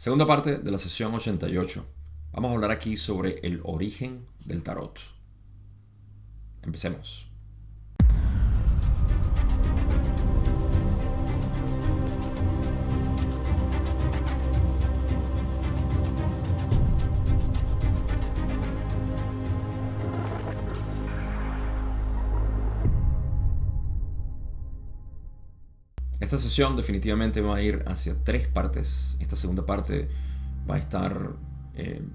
Segunda parte de la sesión 88. Vamos a hablar aquí sobre el origen del tarot. Empecemos. Esta sesión definitivamente va a ir hacia tres partes. Esta segunda parte va a estar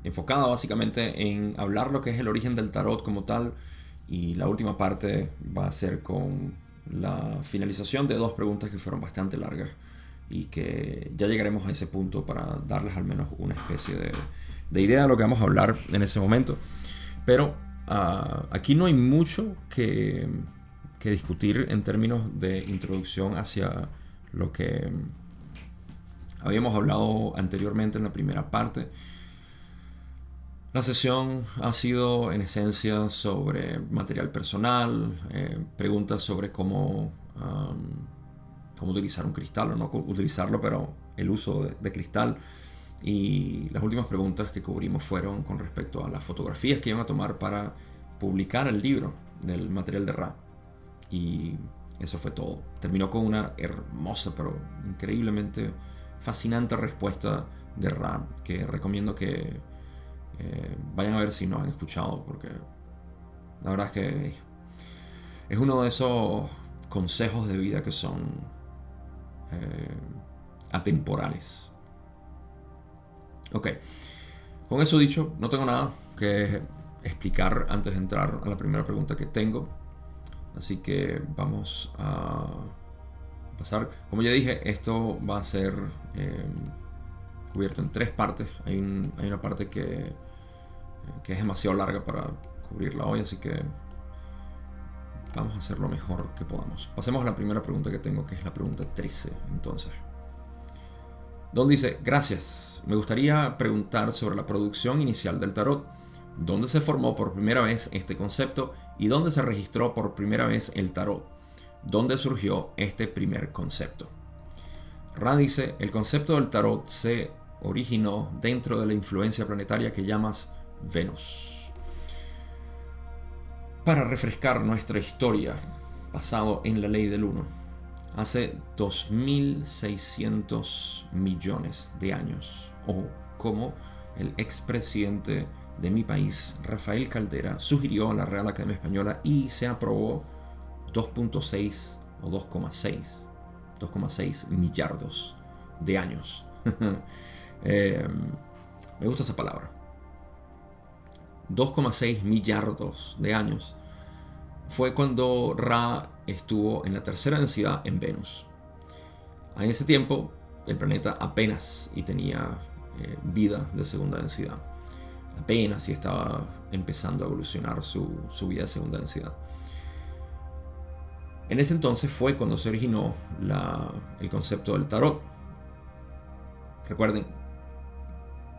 enfocada básicamente en hablar lo que es el origen del tarot como tal, y la última parte va a ser con la finalización de dos preguntas que fueron bastante largas y que ya llegaremos a ese punto para darles al menos una especie de idea de lo que vamos a hablar en ese momento. Pero aquí no hay mucho que discutir en términos de introducción hacia lo que habíamos hablado anteriormente en la primera parte. La sesión ha sido en esencia sobre material personal, preguntas sobre cómo utilizar un cristal o no utilizarlo, pero el uso de cristal. Y las últimas preguntas que cubrimos fueron con respecto a las fotografías que iban a tomar para publicar el libro del material de Ra. Y eso fue todo. Terminó con una hermosa pero increíblemente fascinante respuesta de Ra, que recomiendo que vayan a ver si no han escuchado, porque la verdad es que es uno de esos consejos de vida que son atemporales. Ok, con eso dicho, no tengo nada que explicar antes de entrar a la primera pregunta que tengo. Así que vamos a pasar. Como ya dije, esto va a ser cubierto en tres partes. Hay una parte que es demasiado larga para cubrirla hoy, así que vamos a hacer lo mejor que podamos. Pasemos a la primera pregunta que tengo, que es la pregunta 13. Entonces, Don dice: gracias, me gustaría preguntar sobre la producción inicial del tarot. ¿Dónde se formó por primera vez este concepto y dónde se registró por primera vez el tarot? ¿Dónde surgió este primer concepto? Ra dice: el concepto del tarot se originó dentro de la influencia planetaria que llamas Venus. Para refrescar nuestra historia, basado en la ley del 1, hace 2.600 millones de años, o como el expresidente de mi país, Rafael Caldera, sugirió a la Real Academia Española y se aprobó 2.6 o 2,6 millardos de años. Me gusta esa palabra. 2,6 millardos de años fue cuando Ra estuvo en la tercera densidad en Venus. En ese tiempo el planeta apenas y tenía vida de segunda densidad. Apenas y estaba empezando a evolucionar su vida de segunda densidad. En ese entonces fue cuando se originó el concepto del tarot. Recuerden,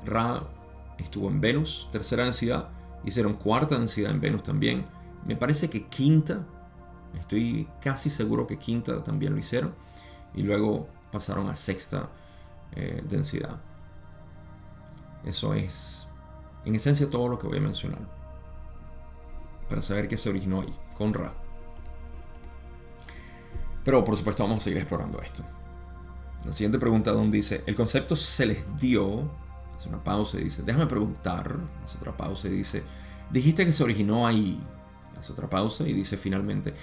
Ra estuvo en Venus, tercera densidad, hicieron cuarta densidad en Venus también. Me parece que quinta, estoy casi seguro que quinta también lo hicieron. Y luego pasaron a sexta densidad. Eso es en esencia todo lo que voy a mencionar para saber qué se originó ahí, con Ra. Pero por supuesto vamos a seguir explorando esto. La siguiente pregunta, donde dice: el concepto se les dio. Hace una pausa y dice: déjame preguntar. Hace otra pausa y dice: dijiste que se originó ahí. Hace otra pausa y dice finalmente: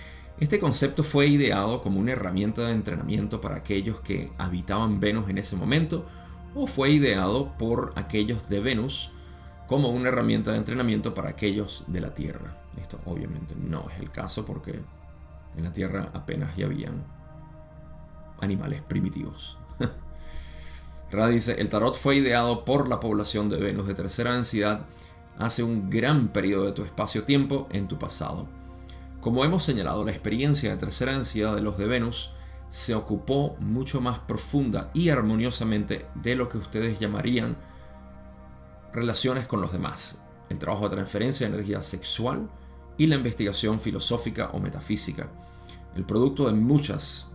este concepto fue ideado como una herramienta de entrenamiento para aquellos que habitaban Venus en ese momento, o fue ideado por aquellos de Venus como una herramienta de entrenamiento para aquellos de la Tierra. Esto obviamente no es el caso, porque en la Tierra apenas ya habían animales primitivos. Ra dice: el tarot fue ideado por la población de Venus de tercera densidad hace un gran periodo de tu espacio-tiempo en tu pasado. Como hemos señalado, la experiencia de tercera densidad de los de Venus se ocupó mucho más profunda y armoniosamente de lo que ustedes llamarían relaciones con los demás, el trabajo de transferencia de energía sexual y la investigación filosófica o metafísica, el producto de muchas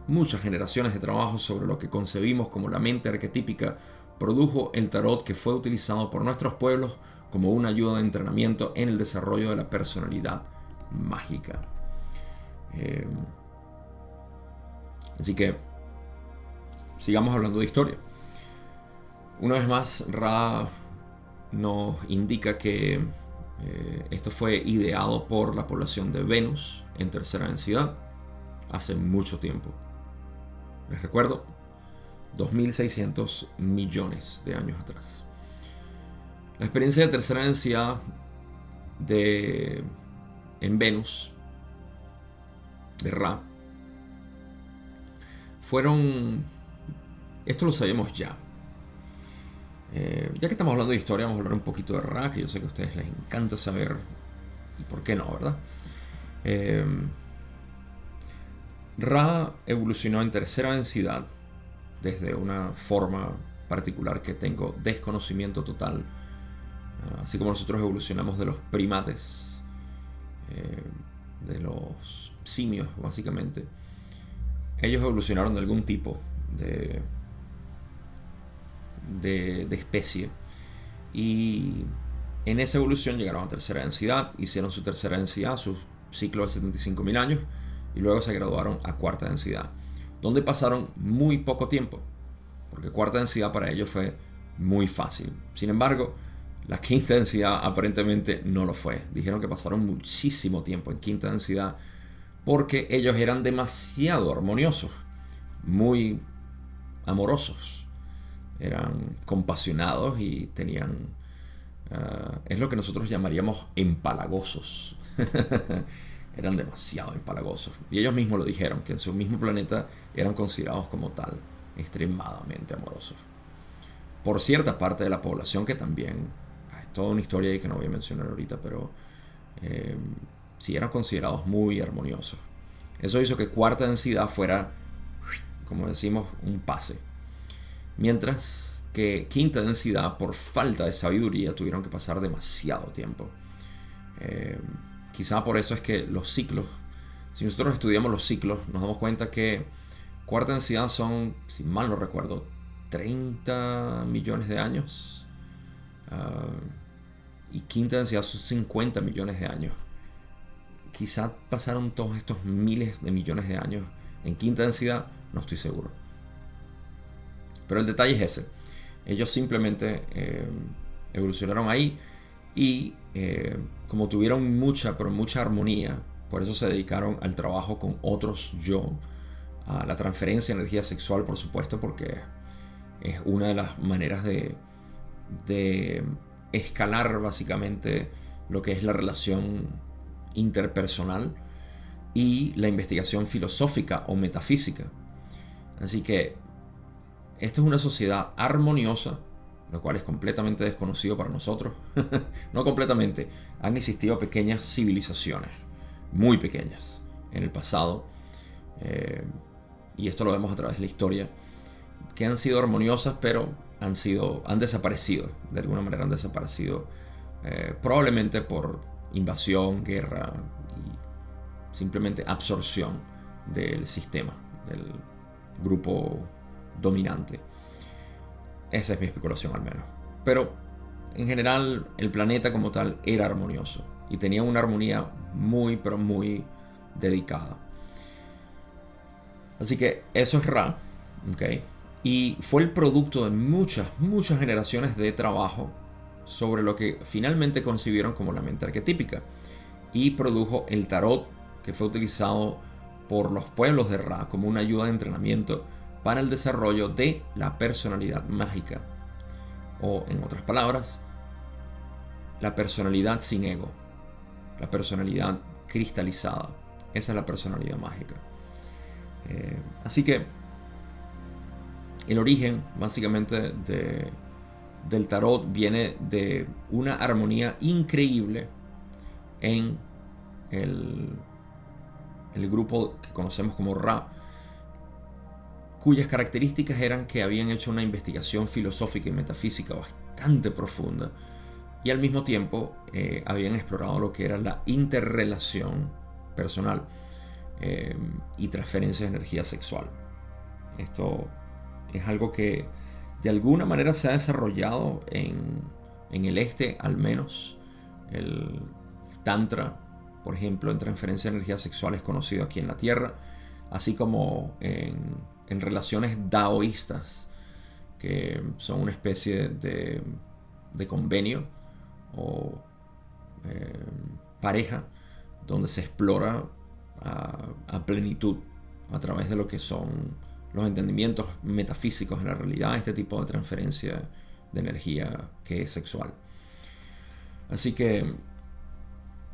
generaciones de trabajo sobre lo que concebimos como la mente arquetípica produjo el tarot que fue utilizado por nuestros pueblos como una ayuda de entrenamiento en el desarrollo de la personalidad mágica. Así que sigamos hablando de historia. Una vez más, Ra nos indica que esto fue ideado por la población de Venus en tercera densidad hace mucho tiempo. Les recuerdo, 2.600 millones de años atrás. La experiencia de tercera densidad en Venus, de Ra, esto lo sabemos ya. Ya que estamos hablando de historia, vamos a hablar un poquito de Ra, que yo sé que a ustedes les encanta saber, y por qué no, ¿verdad? Ra evolucionó en tercera densidad desde una forma particular que tengo desconocimiento total, así como nosotros evolucionamos de los primates, de los simios básicamente. Ellos evolucionaron de algún tipo de especie, y en esa evolución llegaron a tercera densidad, hicieron su tercera densidad, su ciclo de 75.000 años, y luego se graduaron a cuarta densidad, donde pasaron muy poco tiempo, porque cuarta densidad para ellos fue muy fácil. Sin embargo, la quinta densidad aparentemente no lo fue. Dijeron que pasaron muchísimo tiempo en quinta densidad porque ellos eran demasiado armoniosos, muy amorosos, eran compasionados y tenían, es lo que nosotros llamaríamos empalagosos. Eran demasiado empalagosos. Y ellos mismos lo dijeron, que en su mismo planeta eran considerados como tal, extremadamente amorosos. Por cierta parte de la población que también, hay toda una historia ahí que no voy a mencionar ahorita, pero sí eran considerados muy armoniosos. Eso hizo que cuarta densidad fuera, como decimos, un pase. Mientras que quinta densidad, por falta de sabiduría, tuvieron que pasar demasiado tiempo. Quizá por eso es que los ciclos, si nosotros estudiamos los ciclos, nos damos cuenta que cuarta densidad son, si mal no recuerdo, 30 millones de años. Y quinta densidad son 50 millones de años. Quizá pasaron todos estos miles de millones de años en quinta densidad, no estoy seguro. Pero el detalle es ese. Ellos simplemente evolucionaron ahí y como tuvieron mucha armonía, por eso se dedicaron al trabajo con otros yo, a la transferencia de energía sexual, por supuesto, porque es una de las maneras de escalar básicamente lo que es la relación interpersonal y la investigación filosófica o metafísica. Así que esta es una sociedad armoniosa, lo cual es completamente desconocido para nosotros. No completamente, han existido pequeñas civilizaciones, muy pequeñas, en el pasado, y esto lo vemos a través de la historia, que han sido armoniosas, pero han desaparecido, de alguna manera han desaparecido, probablemente por invasión, guerra y simplemente absorción del sistema, del grupo dominante. Esa es mi especulación al menos. Pero en general el planeta como tal era armonioso y tenía una armonía muy pero muy dedicada. Así que eso es Ra, ¿okay? Y fue el producto de muchas generaciones de trabajo sobre lo que finalmente concibieron como la mente arquetípica, y produjo el tarot, que fue utilizado por los pueblos de Ra como una ayuda de entrenamiento para el desarrollo de la personalidad mágica, o en otras palabras, la personalidad sin ego, la personalidad cristalizada. Esa es la personalidad mágica. Así que el origen básicamente del tarot viene de una armonía increíble en el grupo que conocemos como Ra, cuyas características eran que habían hecho una investigación filosófica y metafísica bastante profunda, y al mismo tiempo habían explorado lo que era la interrelación personal y transferencia de energía sexual. Esto es algo que de alguna manera se ha desarrollado en el este, al menos. El Tantra, por ejemplo, en transferencia de energías sexuales conocido aquí en la Tierra, así como en relaciones daoístas, que son una especie de convenio o pareja donde se explora a plenitud a través de lo que son los entendimientos metafísicos de la realidad, este tipo de transferencia de energía que es sexual. Así que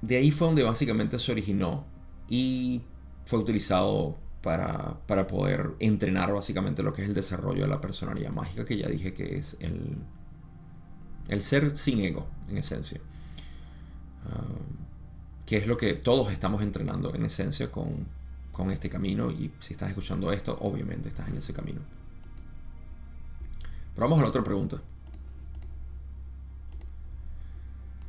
de ahí fue donde básicamente se originó y fue utilizado para poder entrenar básicamente lo que es el desarrollo de la personalidad mágica, que ya dije que es el ser sin ego, en esencia. Que es lo que todos estamos entrenando en esencia con este camino, y si estás escuchando esto, obviamente estás en ese camino. Pero vamos a la otra pregunta.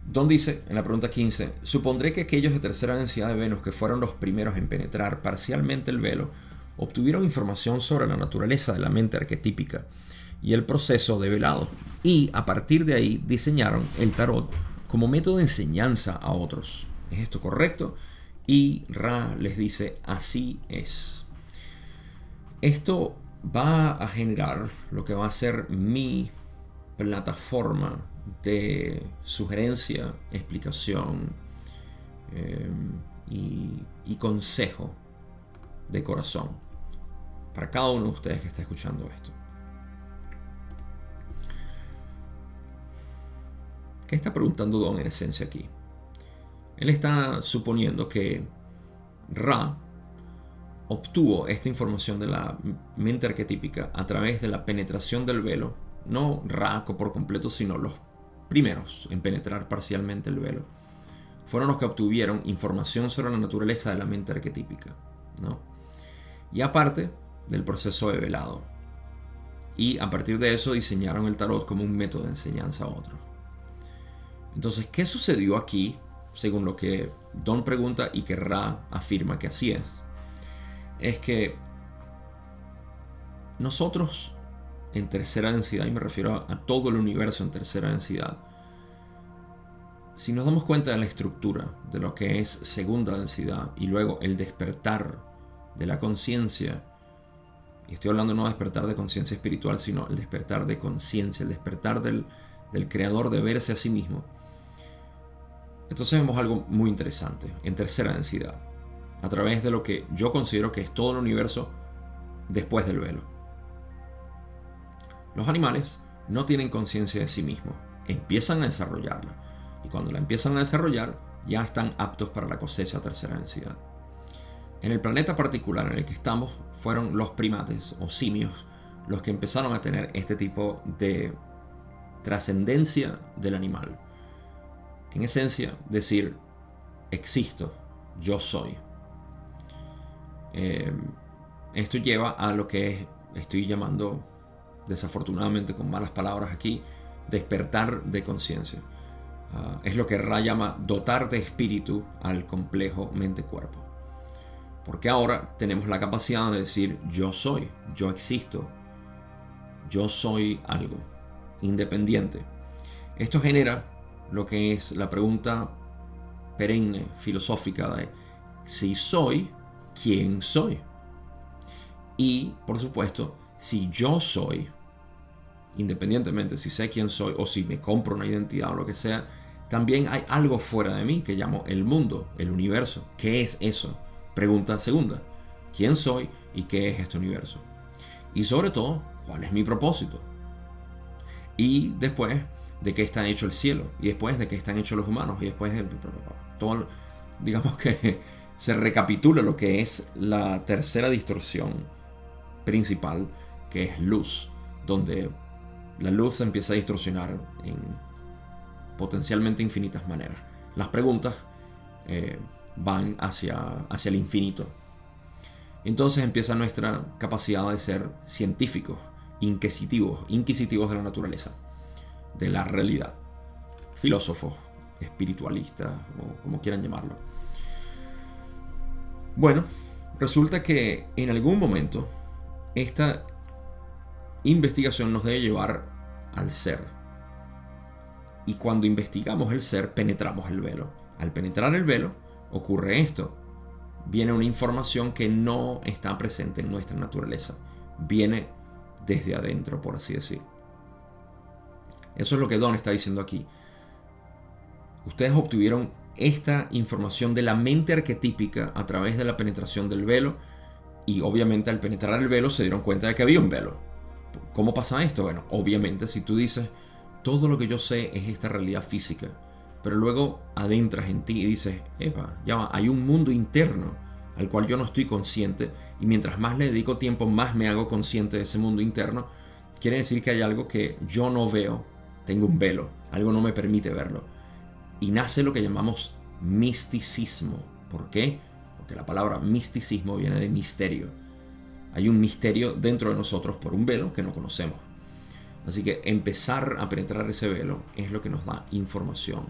Don dice, en la pregunta 15, supondré que aquellos de tercera densidad de Venus que fueron los primeros en penetrar parcialmente el velo obtuvieron información sobre la naturaleza de la mente arquetípica y el proceso de velado, y a partir de ahí diseñaron el tarot como método de enseñanza a otros. ¿Es esto correcto? Y Ra les dice, así es. Esto va a generar lo que va a ser mi plataforma de sugerencia, explicación y consejo de corazón para cada uno de ustedes que está escuchando esto. ¿Qué está preguntando Don en esencia aquí? Él está suponiendo que Ra obtuvo esta información de la mente arquetípica a través de la penetración del velo. No Ra por completo, sino los primeros en penetrar parcialmente el velo. Fueron los que obtuvieron información sobre la naturaleza de la mente arquetípica, ¿no? Y aparte del proceso de velado. Y a partir de eso diseñaron el tarot como un método de enseñanza a otros. Entonces, ¿qué sucedió aquí? Según lo que Don pregunta y que Ra afirma que así es que nosotros en tercera densidad, y me refiero a todo el universo en tercera densidad, si nos damos cuenta de la estructura de lo que es segunda densidad y luego el despertar de la conciencia, y estoy hablando no de despertar de conciencia espiritual, sino el despertar de conciencia, el despertar del creador de verse a sí mismo, entonces vemos algo muy interesante en tercera densidad, a través de lo que yo considero que es todo el universo después del velo. Los animales no tienen conciencia de sí mismos, empiezan a desarrollarla, y cuando la empiezan a desarrollar ya están aptos para la cosecha a tercera densidad. En el planeta particular en el que estamos fueron los primates o simios los que empezaron a tener este tipo de trascendencia del animal. En esencia, decir, existo, yo soy. Esto lleva a lo que estoy llamando, desafortunadamente con malas palabras aquí, despertar de conciencia. Es lo que Ra llama dotar de espíritu al complejo mente-cuerpo. Porque ahora tenemos la capacidad de decir, yo soy, yo existo, yo soy algo, independiente. Esto genera lo que es la pregunta perenne, filosófica de si soy, ¿quién soy? Y, por supuesto, si yo soy, independientemente si sé quién soy o si me compro una identidad o lo que sea, también hay algo fuera de mí que llamo el mundo, el universo. ¿Qué es eso? Pregunta segunda. ¿Quién soy y qué es este universo? Y sobre todo, ¿cuál es mi propósito? Y después, ¿de qué está hecho el cielo? Y después, ¿de qué están hechos los humanos? Y después, todo, digamos que se recapitula lo que es la tercera distorsión principal, que es luz, donde la luz se empieza a distorsionar en potencialmente infinitas maneras. Las preguntas van hacia el infinito. Entonces empieza nuestra capacidad de ser científicos, inquisitivos de la naturaleza, de la realidad, filósofos, espiritualistas o como quieran llamarlo. Bueno, resulta que en algún momento esta investigación nos debe llevar al ser. Y cuando investigamos el ser, penetramos el velo. Al penetrar el velo, ocurre esto. Viene una información que no está presente en nuestra naturaleza. Viene desde adentro, por así decir. Eso es lo que Don está diciendo aquí. Ustedes obtuvieron esta información de la mente arquetípica a través de la penetración del velo, y obviamente al penetrar el velo se dieron cuenta de que había un velo. ¿Cómo pasa esto? Bueno, obviamente si tú dices, todo lo que yo sé es esta realidad física, pero luego adentras en ti y dices, epa, ya va, hay un mundo interno al cual yo no estoy consciente, y mientras más le dedico tiempo, más me hago consciente de ese mundo interno. Quiere decir que hay algo que yo no veo, tengo un velo, algo no me permite verlo. Y nace lo que llamamos misticismo. ¿Por qué? Porque la palabra misticismo viene de misterio. Hay un misterio dentro de nosotros por un velo que no conocemos. Así que empezar a penetrar ese velo es lo que nos da información.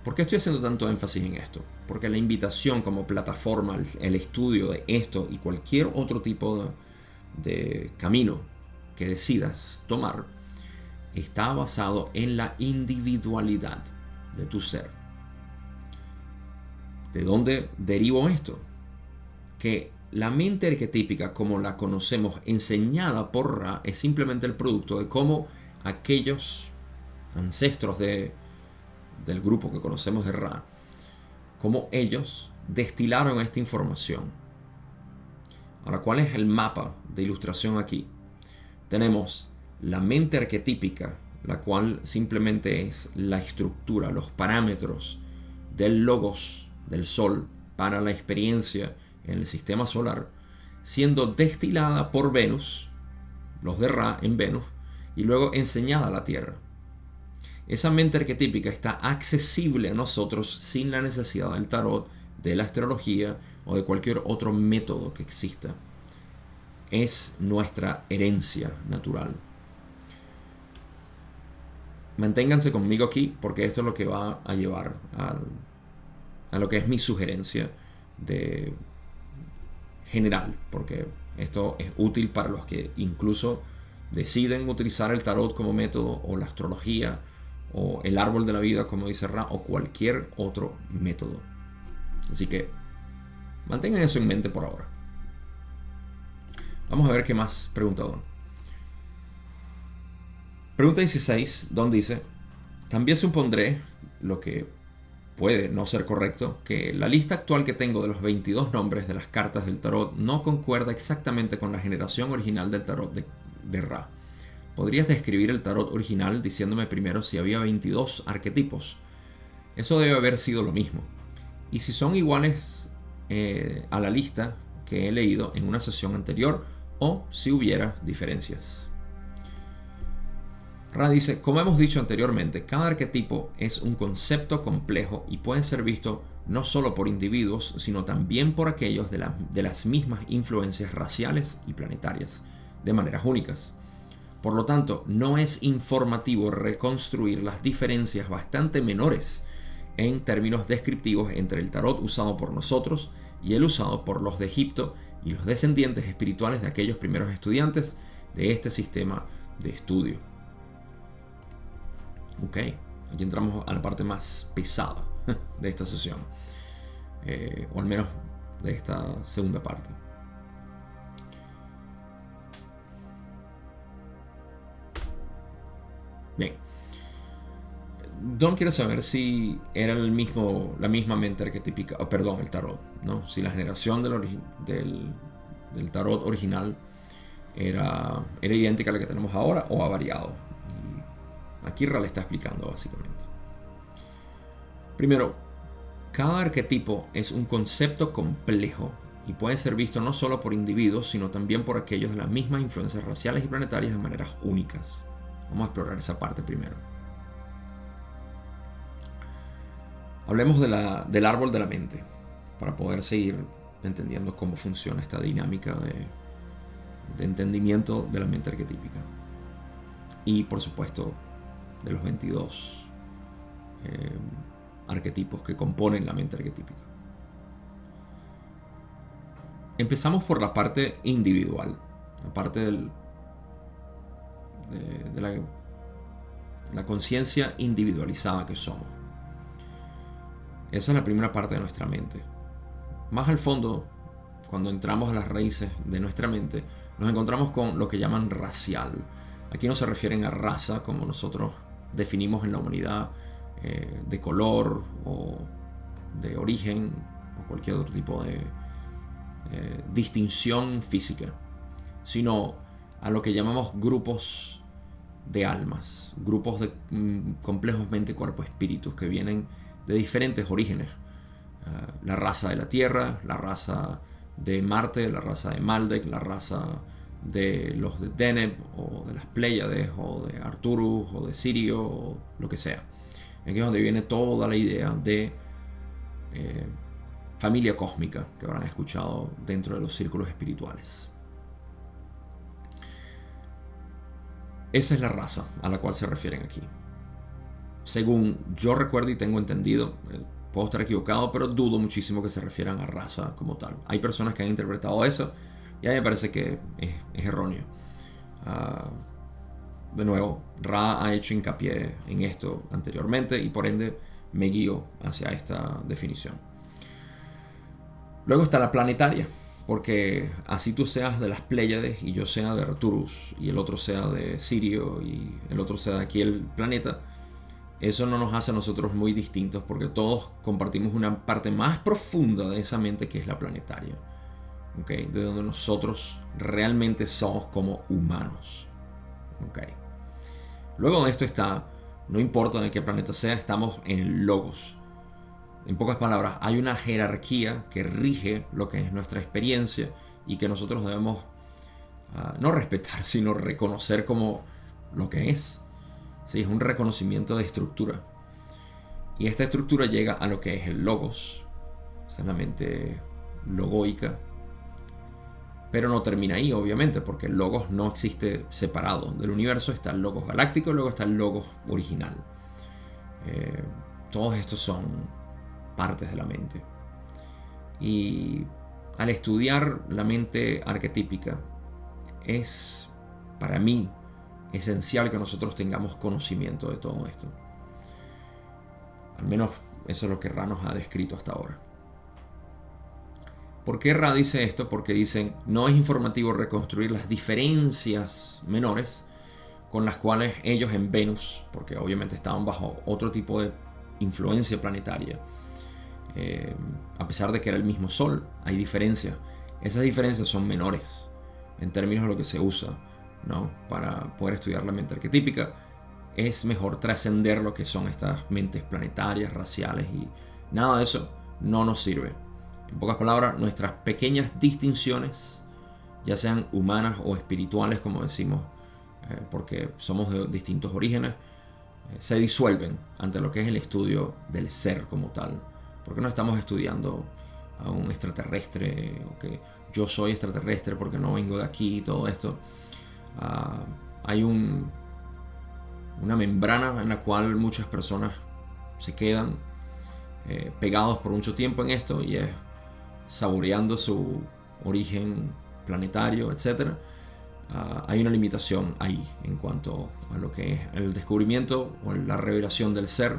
¿Por qué estoy haciendo tanto énfasis en esto? Porque la invitación como plataforma, el estudio de esto y cualquier otro tipo de camino que decidas tomar, está basado en la individualidad de tu ser. ¿De dónde derivo esto? Que la mente arquetípica, como la conocemos, enseñada por Ra, es simplemente el producto de cómo aquellos ancestros del grupo que conocemos de Ra, cómo ellos destilaron esta información. Ahora, ¿cuál es el mapa de ilustración aquí? Tenemos la mente arquetípica, la cual simplemente es la estructura, los parámetros del logos del Sol para la experiencia en el sistema solar, siendo destilada por Venus, los de Ra en Venus, y luego enseñada a la Tierra. Esa mente arquetípica está accesible a nosotros sin la necesidad del tarot, de la astrología o de cualquier otro método que exista. Es nuestra herencia natural. Manténganse conmigo aquí porque esto es lo que va a llevar a lo que es mi sugerencia de general, porque esto es útil para los que incluso deciden utilizar el tarot como método, o la astrología, o el árbol de la vida como dice Ra, o cualquier otro método. Así que mantengan eso en mente por ahora. Vamos a ver qué más pregunta Don. Pregunta 16, Don dice: también supondré, lo que puede no ser correcto, que la lista actual que tengo de los 22 nombres de las cartas del tarot no concuerda exactamente con la generación original del tarot de Ra. ¿Podrías describir el tarot original diciéndome primero si había 22 arquetipos? Eso debe haber sido lo mismo. Y si son iguales a la lista que he leído en una sesión anterior, o si hubiera diferencias. Ra dice: como hemos dicho anteriormente, cada arquetipo es un concepto complejo y puede ser visto no solo por individuos, sino también por aquellos de las mismas influencias raciales y planetarias, de maneras únicas. Por lo tanto, no es informativo reconstruir las diferencias bastante menores en términos descriptivos entre el tarot usado por nosotros y el usado por los de Egipto y los descendientes espirituales de aquellos primeros estudiantes de este sistema de estudio. Ok, aquí entramos a la parte más pesada de esta sesión, o al menos de esta segunda parte. Bien, Don quiere saber si era la misma mente arquetípica, el tarot, ¿no? Si la generación del tarot original era idéntica a la que tenemos ahora o ha variado. Aquí Ra le está explicando básicamente. Primero, cada arquetipo es un concepto complejo y puede ser visto no solo por individuos, sino también por aquellos de las mismas influencias raciales y planetarias de maneras únicas. Vamos a explorar esa parte primero. Hablemos del árbol de la mente, para poder seguir entendiendo cómo funciona esta dinámica de entendimiento de la mente arquetípica. Y por supuesto, de los 22 arquetipos que componen la mente arquetípica. Empezamos por la parte individual, la parte de la conciencia individualizada que somos. Esa es la primera parte de nuestra mente. Más al fondo, cuando entramos a las raíces de nuestra mente, nos encontramos con lo que llaman racial. Aquí no se refieren a raza como nosotros definimos en la humanidad, de color o de origen o cualquier otro tipo de distinción física, sino a lo que llamamos grupos de almas, grupos de complejos mente, cuerpo, espíritus que vienen de diferentes orígenes. La raza de la Tierra, la raza de Marte, la raza de Maldek, la raza de los de Deneb o de las Pléyades o de Arturus o de Sirio o lo que sea. Aquí es donde viene toda la idea de familia cósmica que habrán escuchado dentro de los círculos espirituales. Esa es la raza a la cual se refieren aquí. Según yo recuerdo y tengo entendido, puedo estar equivocado, pero dudo muchísimo que se refieran a raza como tal. Hay personas que han interpretado eso y a mí me parece que es erróneo. De nuevo, Ra ha hecho hincapié en esto anteriormente y por ende me guío hacia esta definición. Luego está la planetaria, porque así tú seas de las Pléyades y yo sea de Arturus y el otro sea de Sirio y el otro sea de aquí el planeta, eso no nos hace a nosotros muy distintos porque todos compartimos una parte más profunda de esa mente que es la planetaria, ¿okay? De donde nosotros realmente somos como humanos, ¿okay? Luego de esto está, no importa de qué planeta sea, estamos en el logos. En pocas palabras, hay una jerarquía que rige lo que es nuestra experiencia y que nosotros debemos no respetar, sino reconocer como lo que es. Sí, es un reconocimiento de estructura. Y esta estructura llega a lo que es el logos. Esa es la mente logoica. Pero no termina ahí, obviamente, porque el logos no existe separado del universo. Está el logos galáctico y luego está el logos original. Todos estos son partes de la mente. Y al estudiar la mente arquetípica, es para mí esencial que nosotros tengamos conocimiento de todo esto. Al menos eso es lo que Ra nos ha descrito hasta ahora. ¿Por qué Ra dice esto? Porque dicen, no es informativo reconstruir las diferencias menores con las cuales ellos en Venus, porque obviamente estaban bajo otro tipo de influencia planetaria, a pesar de que era el mismo Sol, hay diferencias. Esas diferencias son menores en términos de lo que se usa, ¿no? Para poder estudiar la mente arquetípica. Es mejor trascender lo que son estas mentes planetarias, raciales, y nada de eso no nos sirve. En pocas palabras, nuestras pequeñas distinciones, ya sean humanas o espirituales, como decimos, porque somos de distintos orígenes, se disuelven ante lo que es el estudio del ser como tal. Porque no estamos estudiando a un extraterrestre, o que yo soy extraterrestre porque no vengo de aquí y todo esto. Hay una membrana en la cual muchas personas se quedan pegados por mucho tiempo en esto y es saboreando su origen planetario, etc. Hay una limitación ahí en cuanto a lo que es el descubrimiento o la revelación del ser.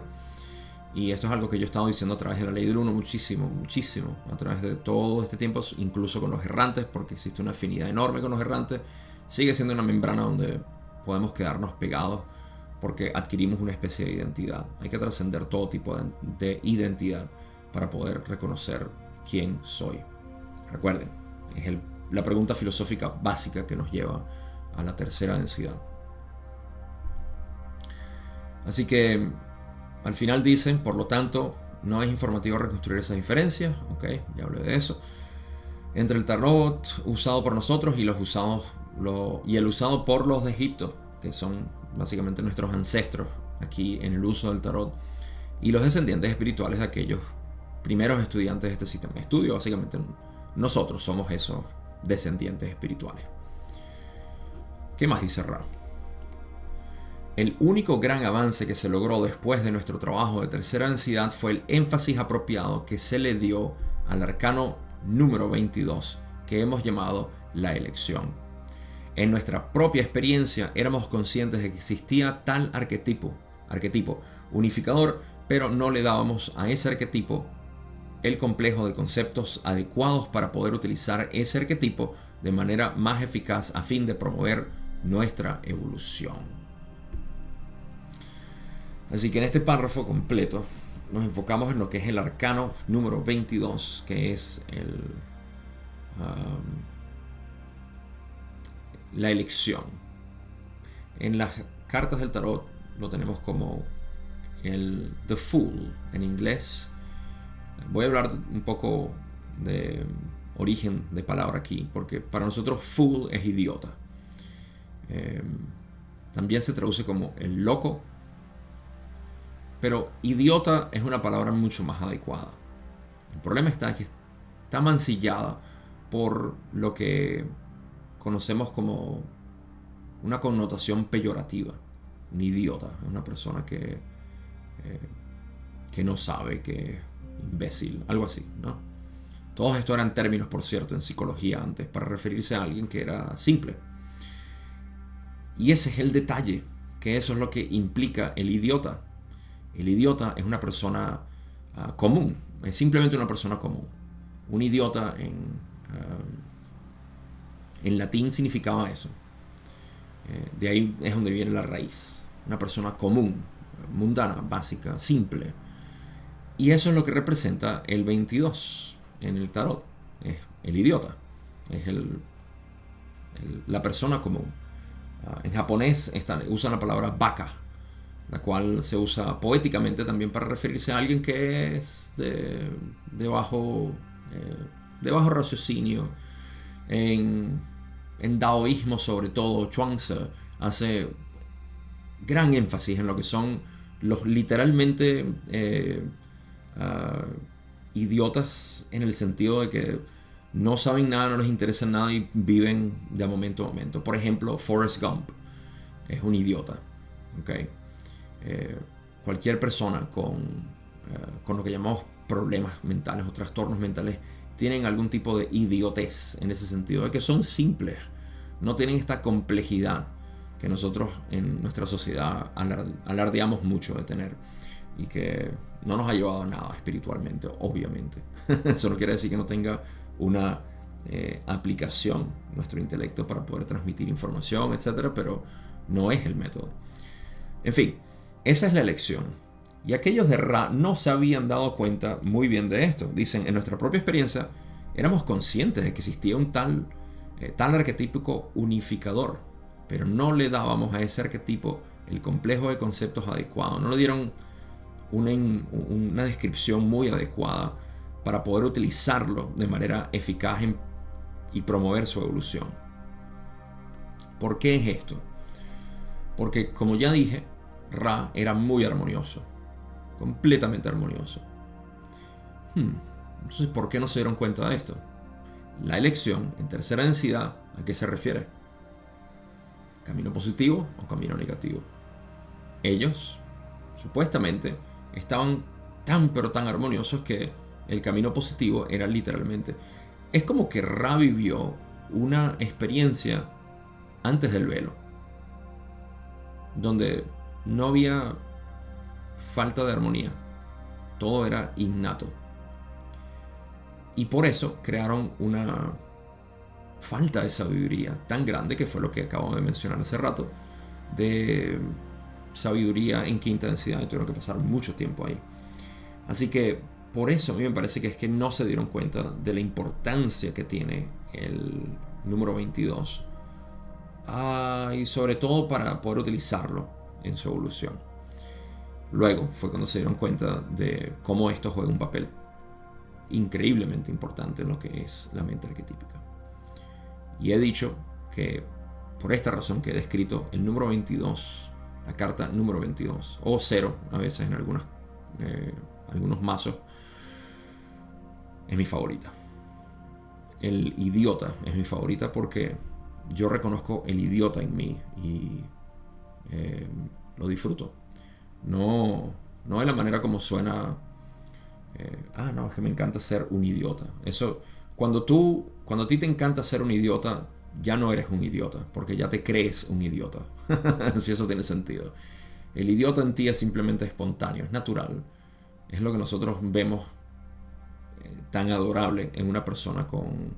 Y esto es algo que yo he estado diciendo a través de la ley del uno muchísimo, a través de todo este tiempo, incluso con los errantes, porque existe una afinidad enorme con los errantes. Sigue siendo una membrana donde podemos quedarnos pegados porque adquirimos una especie de identidad. Hay que trascender todo tipo de identidad para poder reconocer quién soy. Recuerden, es la pregunta filosófica básica que nos lleva a la tercera densidad. Así que al final dicen, por lo tanto, no es informativo reconstruir esas diferencias. Ok, ya hablé de eso. Entre el tarot usado por nosotros y el usado por los de Egipto, que son básicamente nuestros ancestros aquí en el uso del tarot, y los descendientes espirituales de aquellos primeros estudiantes de este sistema de estudio. Básicamente nosotros somos esos descendientes espirituales. ¿Qué más dice Ra? El único gran avance que se logró después de nuestro trabajo de tercera densidad fue el énfasis apropiado que se le dio al arcano número 22, que hemos llamado la elección. En nuestra propia experiencia éramos conscientes de que existía tal arquetipo unificador, pero no le dábamos a ese arquetipo el complejo de conceptos adecuados para poder utilizar ese arquetipo de manera más eficaz a fin de promover nuestra evolución. Así que en este párrafo completo nos enfocamos en lo que es el arcano número 22, que es la elección. En las cartas del tarot lo tenemos como el The Fool en inglés. Voy a hablar un poco de origen de palabra aquí, porque para nosotros fool es idiota. También se traduce como el loco, pero idiota es una palabra mucho más adecuada. El problema está que está mancillada por lo que conocemos como una connotación peyorativa. Un idiota es una persona que no sabe, que es imbécil, algo así, ¿no? Todos estos eran términos, por cierto, en psicología antes, para referirse a alguien que era simple. Y ese es el detalle, que eso es lo que implica el idiota. El idiota es una persona común, es simplemente una persona común. Un idiota en latín significaba eso. De ahí es donde viene la raíz. Una persona común, mundana, básica, simple. Y eso es lo que representa el 22 en el tarot. Es el idiota. Es la persona común. En japonés usan la palabra baka, la cual se usa poéticamente también para referirse a alguien que es de bajo raciocinio. En daoísmo, sobre todo, Chuang-Tzu hace gran énfasis en lo que son los literalmente idiotas, en el sentido de que no saben nada, no les interesa nada y viven de momento a momento. Por ejemplo, Forrest Gump es un idiota. ¿Okay? Cualquier persona con lo que llamamos problemas mentales o trastornos mentales tienen algún tipo de idiotez, en ese sentido de que son simples, no tienen esta complejidad que nosotros en nuestra sociedad alardeamos mucho de tener y que no nos ha llevado a nada espiritualmente, obviamente. Eso no quiere decir que no tenga una aplicación nuestro intelecto para poder transmitir información, etcétera, pero no es el método. En fin, esa es la elección. Y aquellos de Ra no se habían dado cuenta muy bien de esto. Dicen, en nuestra propia experiencia éramos conscientes de que existía un tal arquetípico unificador, pero no le dábamos a ese arquetipo el complejo de conceptos adecuado. No le dieron una descripción muy adecuada para poder utilizarlo de manera eficaz y promover su evolución. ¿Por qué es esto? Porque, como ya dije, Ra era muy armonioso, completamente armonioso. Entonces, ¿por qué no se dieron cuenta de esto? La elección en tercera densidad, ¿a qué se refiere? ¿Camino positivo o camino negativo? Ellos, supuestamente, estaban tan pero tan armoniosos que el camino positivo era literalmente... Es como que Ra vivió una experiencia antes del velo, donde no había falta de armonía, todo era innato. Y por eso crearon una falta de sabiduría tan grande, que fue lo que acabo de mencionar hace rato, de sabiduría en quinta densidad, y tuvieron que pasar mucho tiempo ahí. Así que por eso a mí me parece que es que no se dieron cuenta de la importancia que tiene el número 22, y sobre todo para poder utilizarlo en su evolución. Luego fue cuando se dieron cuenta de cómo esto juega un papel increíblemente importante en lo que es la mente arquetípica. Y he dicho que por esta razón que he descrito el número 22, la carta número 22, o 0 a veces en algunos mazos, es mi favorita. El idiota es mi favorita porque yo reconozco el idiota en mí y lo disfruto. No de la manera como suena. No, es que me encanta ser un idiota. Eso, cuando a ti te encanta ser un idiota, ya no eres un idiota, porque ya te crees un idiota. Si eso tiene sentido. El idiota en ti es simplemente espontáneo, es natural. Es lo que nosotros vemos tan adorable en una persona con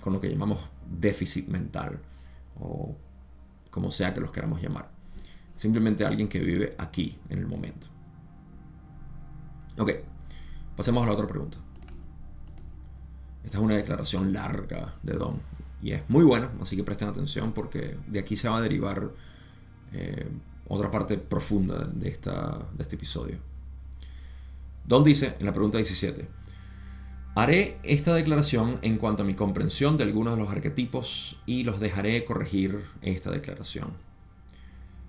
lo que llamamos déficit mental, o como sea que los queramos llamar. Simplemente alguien que vive aquí, en el momento. Ok, pasemos a la otra pregunta. Esta es una declaración larga de Don y es muy buena, así que presten atención porque de aquí se va a derivar otra parte profunda de este episodio. Don dice en la pregunta 17: haré esta declaración en cuanto a mi comprensión de algunos de los arquetipos y los dejaré corregir esta declaración.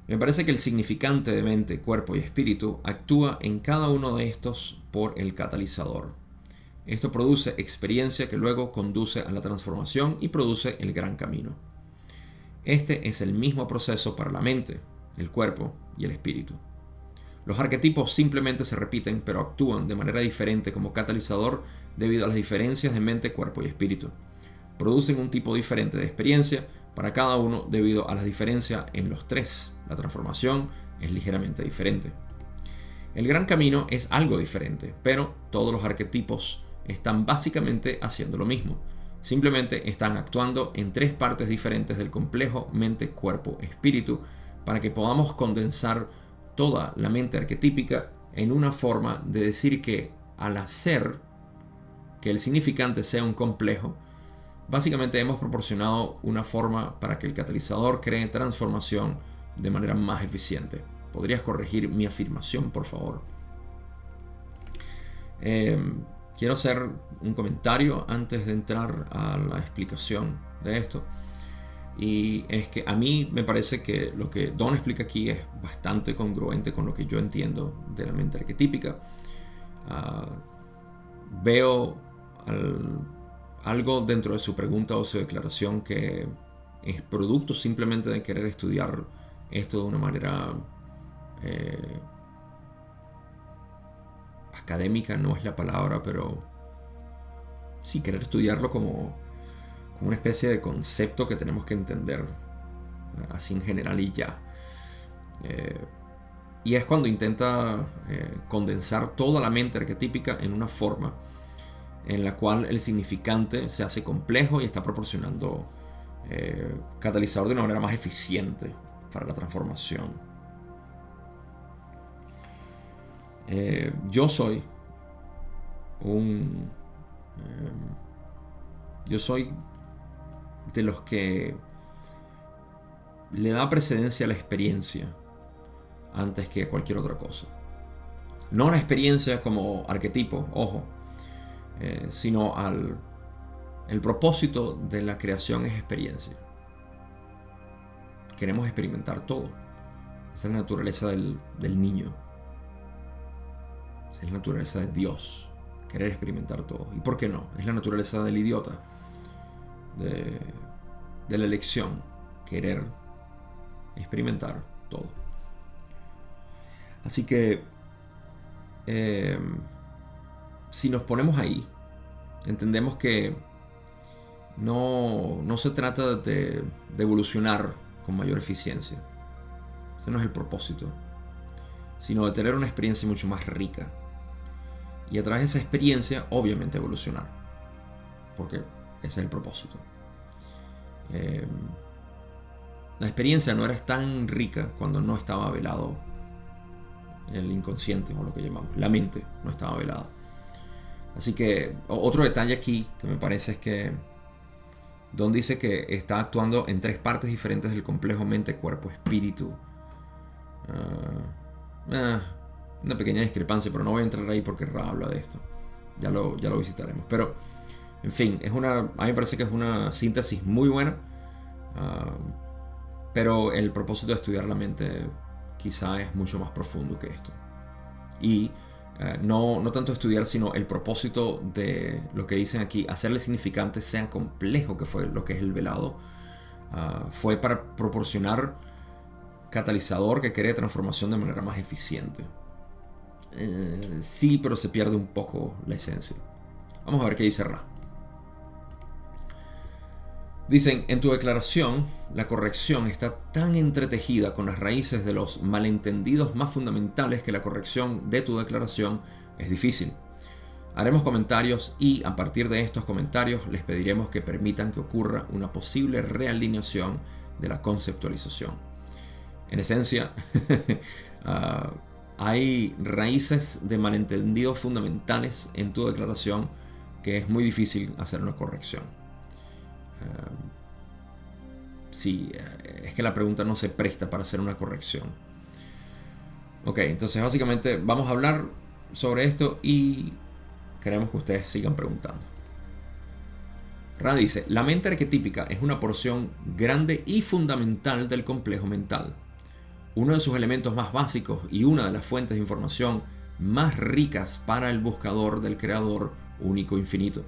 Me parece que el significante de mente, cuerpo y espíritu actúa en cada uno de estos por el catalizador. Esto produce experiencia que luego conduce a la transformación y produce el gran camino. Este es el mismo proceso para la mente, el cuerpo y el espíritu. Los arquetipos simplemente se repiten, pero actúan de manera diferente como catalizador debido a las diferencias de mente, cuerpo y espíritu. Producen un tipo diferente de experiencia para cada uno debido a las diferencias en los tres. La transformación es ligeramente diferente. El gran camino es algo diferente, pero todos los arquetipos están básicamente haciendo lo mismo. Simplemente están actuando en tres partes diferentes del complejo mente, cuerpo, espíritu para que podamos condensar toda la mente arquetípica en una forma de decir que al hacer que el significante sea un complejo, básicamente hemos proporcionado una forma para que el catalizador cree transformación de manera más eficiente. ¿Podrías corregir mi afirmación, por favor? Quiero hacer un comentario antes de entrar a la explicación de esto. Y es que a mí me parece que lo que Don explica aquí es bastante congruente con lo que yo entiendo de la mente arquetípica. Veo algo dentro de su pregunta o su declaración que es producto simplemente de querer estudiar esto de una manera académica, no es la palabra, pero sí querer estudiarlo como una especie de concepto que tenemos que entender así en general y ya. Y es cuando intenta condensar toda la mente arquetípica en una forma en la cual el significante se hace complejo y está proporcionando catalizador de una manera más eficiente para la transformación. Yo soy de los que le da precedencia a la experiencia antes que cualquier otra cosa. No la experiencia como arquetipo, ojo, sino el propósito de la creación es experiencia. Queremos experimentar todo. Esa es la naturaleza del niño. Esa es la naturaleza de Dios. Querer experimentar todo. ¿Y por qué no? Es la naturaleza del idiota. De la elección. Querer experimentar todo. Así que si nos ponemos ahí, entendemos que no se trata de evolucionar con mayor eficiencia. Ese no es el propósito, sino de tener una experiencia mucho más rica. Y a través de esa experiencia, obviamente, evolucionar. Porque ese es el propósito. La experiencia no era tan rica cuando no estaba velado el inconsciente, o lo que llamamos. La mente no estaba velada. Así que otro detalle aquí que me parece es que Don dice que está actuando en tres partes diferentes del complejo mente, cuerpo, espíritu. Una pequeña discrepancia, pero no voy a entrar ahí porque Ra habla de esto. Ya lo visitaremos. Pero, en fin, a mí me parece que es una síntesis muy buena. Pero el propósito de estudiar la mente quizá es mucho más profundo que esto. Y no tanto estudiar, sino el propósito de lo que dicen aquí, hacerle significante sea complejo, que fue lo que es el velado, fue para proporcionar catalizador que cree transformación de manera más eficiente. Sí, pero se pierde un poco la esencia. Vamos a ver qué dice Ra. Dicen, en tu declaración, la corrección está tan entretejida con las raíces de los malentendidos más fundamentales que la corrección de tu declaración es difícil. Haremos comentarios y a partir de estos comentarios les pediremos que permitan que ocurra una posible realineación de la conceptualización. En esencia, hay raíces de malentendidos fundamentales en tu declaración que es muy difícil hacer una corrección. Sí, es que la pregunta no se presta para hacer una corrección. Ok, entonces básicamente vamos a hablar sobre esto y queremos que ustedes sigan preguntando. Ra dice, la mente arquetípica es una porción grande y fundamental del complejo mental. Uno de sus elementos más básicos y una de las fuentes de información más ricas para el buscador del creador único infinito.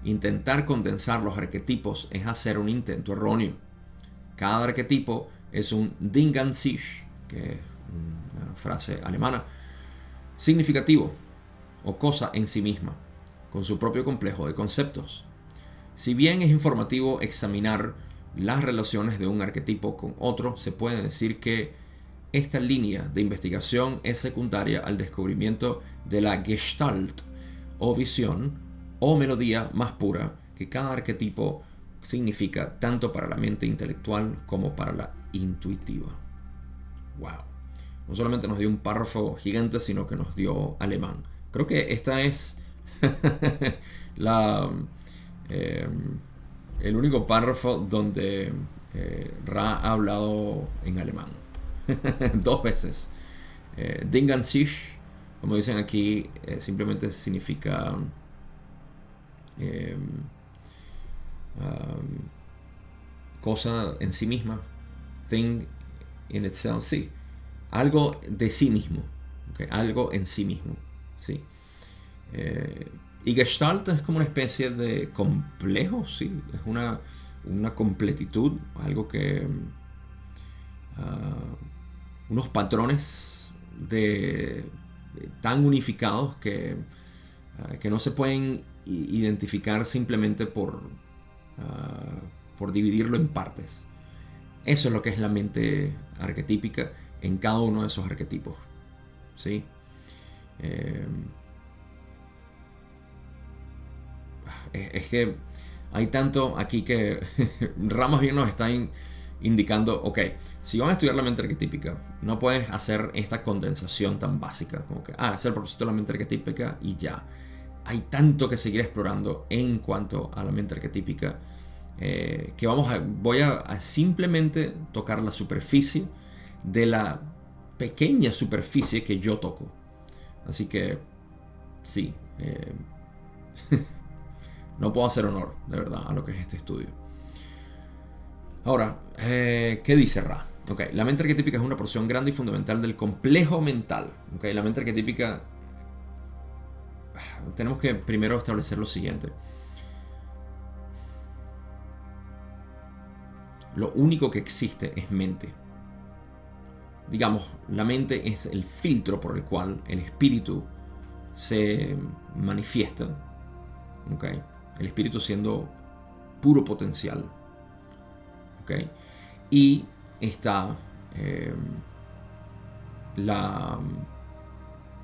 Intentar condensar los arquetipos es hacer un intento erróneo. Cada arquetipo es un Ding an sich, que es una frase alemana, significativo o cosa en sí misma, con su propio complejo de conceptos. Si bien es informativo examinar las relaciones de un arquetipo con otro, se puede decir que esta línea de investigación es secundaria al descubrimiento de la Gestalt o visión o melodía más pura que cada arquetipo significa tanto para la mente intelectual como para la intuitiva. Wow. No solamente nos dio un párrafo gigante, sino que nos dio alemán. Creo que esta es el único párrafo donde Ra ha hablado en alemán. 2 veces. Ding an sich, como dicen aquí, simplemente significa cosa en sí misma. Thing in itself, sí. Algo de sí mismo. ¿Okay? Algo en sí mismo. Sí. Y Gestalt es como una especie de complejo, sí. Es una completitud, algo que unos patrones tan unificados que no se pueden identificar simplemente por dividirlo en partes. Eso es lo que es la mente arquetípica en cada uno de esos arquetipos, ¿sí? Es que hay tanto aquí que Ramas bien nos están indicando, ok, si van a estudiar la mente arquetípica, no puedes hacer esta condensación tan básica, como que, es el propósito de la mente arquetípica y ya. Hay tanto que seguir explorando en cuanto a la mente arquetípica, que voy a simplemente tocar la superficie de la pequeña superficie que yo toco. Así que, sí, no puedo hacer honor, de verdad, a lo que es este estudio. Ahora, ¿qué dice Ra? Okay, la mente arquetípica es una porción grande y fundamental del complejo mental. Okay, la mente arquetípica, tenemos que primero establecer lo siguiente. Lo único que existe es mente. Digamos, la mente es el filtro por el cual el espíritu se manifiesta. Okay, el espíritu siendo puro potencial. Okay, y está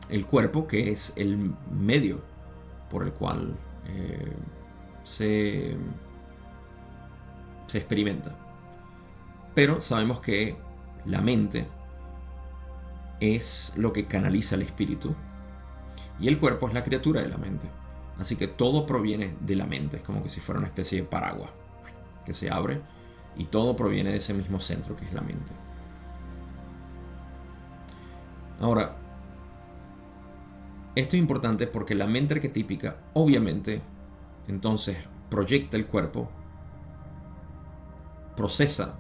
el cuerpo, que es el medio por el cual se experimenta. Pero sabemos que la mente es lo que canaliza el espíritu y el cuerpo es la criatura de la mente. Así que todo proviene de la mente. Es como que si fuera una especie de paraguas que se abre y todo proviene de ese mismo centro que es la mente. Ahora, esto es importante porque la mente arquetípica obviamente entonces proyecta el cuerpo, procesa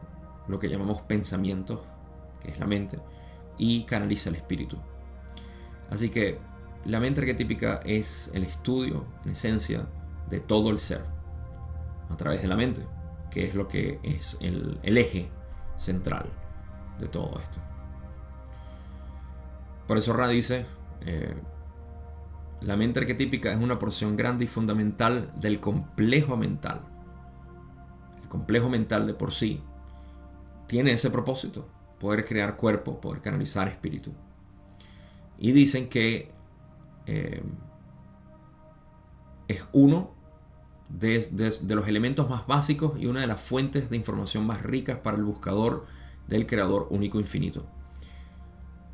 lo que llamamos pensamientos, que es la mente, y canaliza el espíritu. Así que la mente arquetípica es el estudio, en esencia, de todo el ser a través de la mente, que es lo que es el eje central de todo esto. Por eso Ra dice, la mente arquetípica es una porción grande y fundamental del complejo mental. el complejo mental de por sí, tiene ese propósito: poder crear cuerpo, poder canalizar espíritu. Y dicen que es uno de los elementos más básicos y una de las fuentes de información más ricas para el buscador del creador único infinito.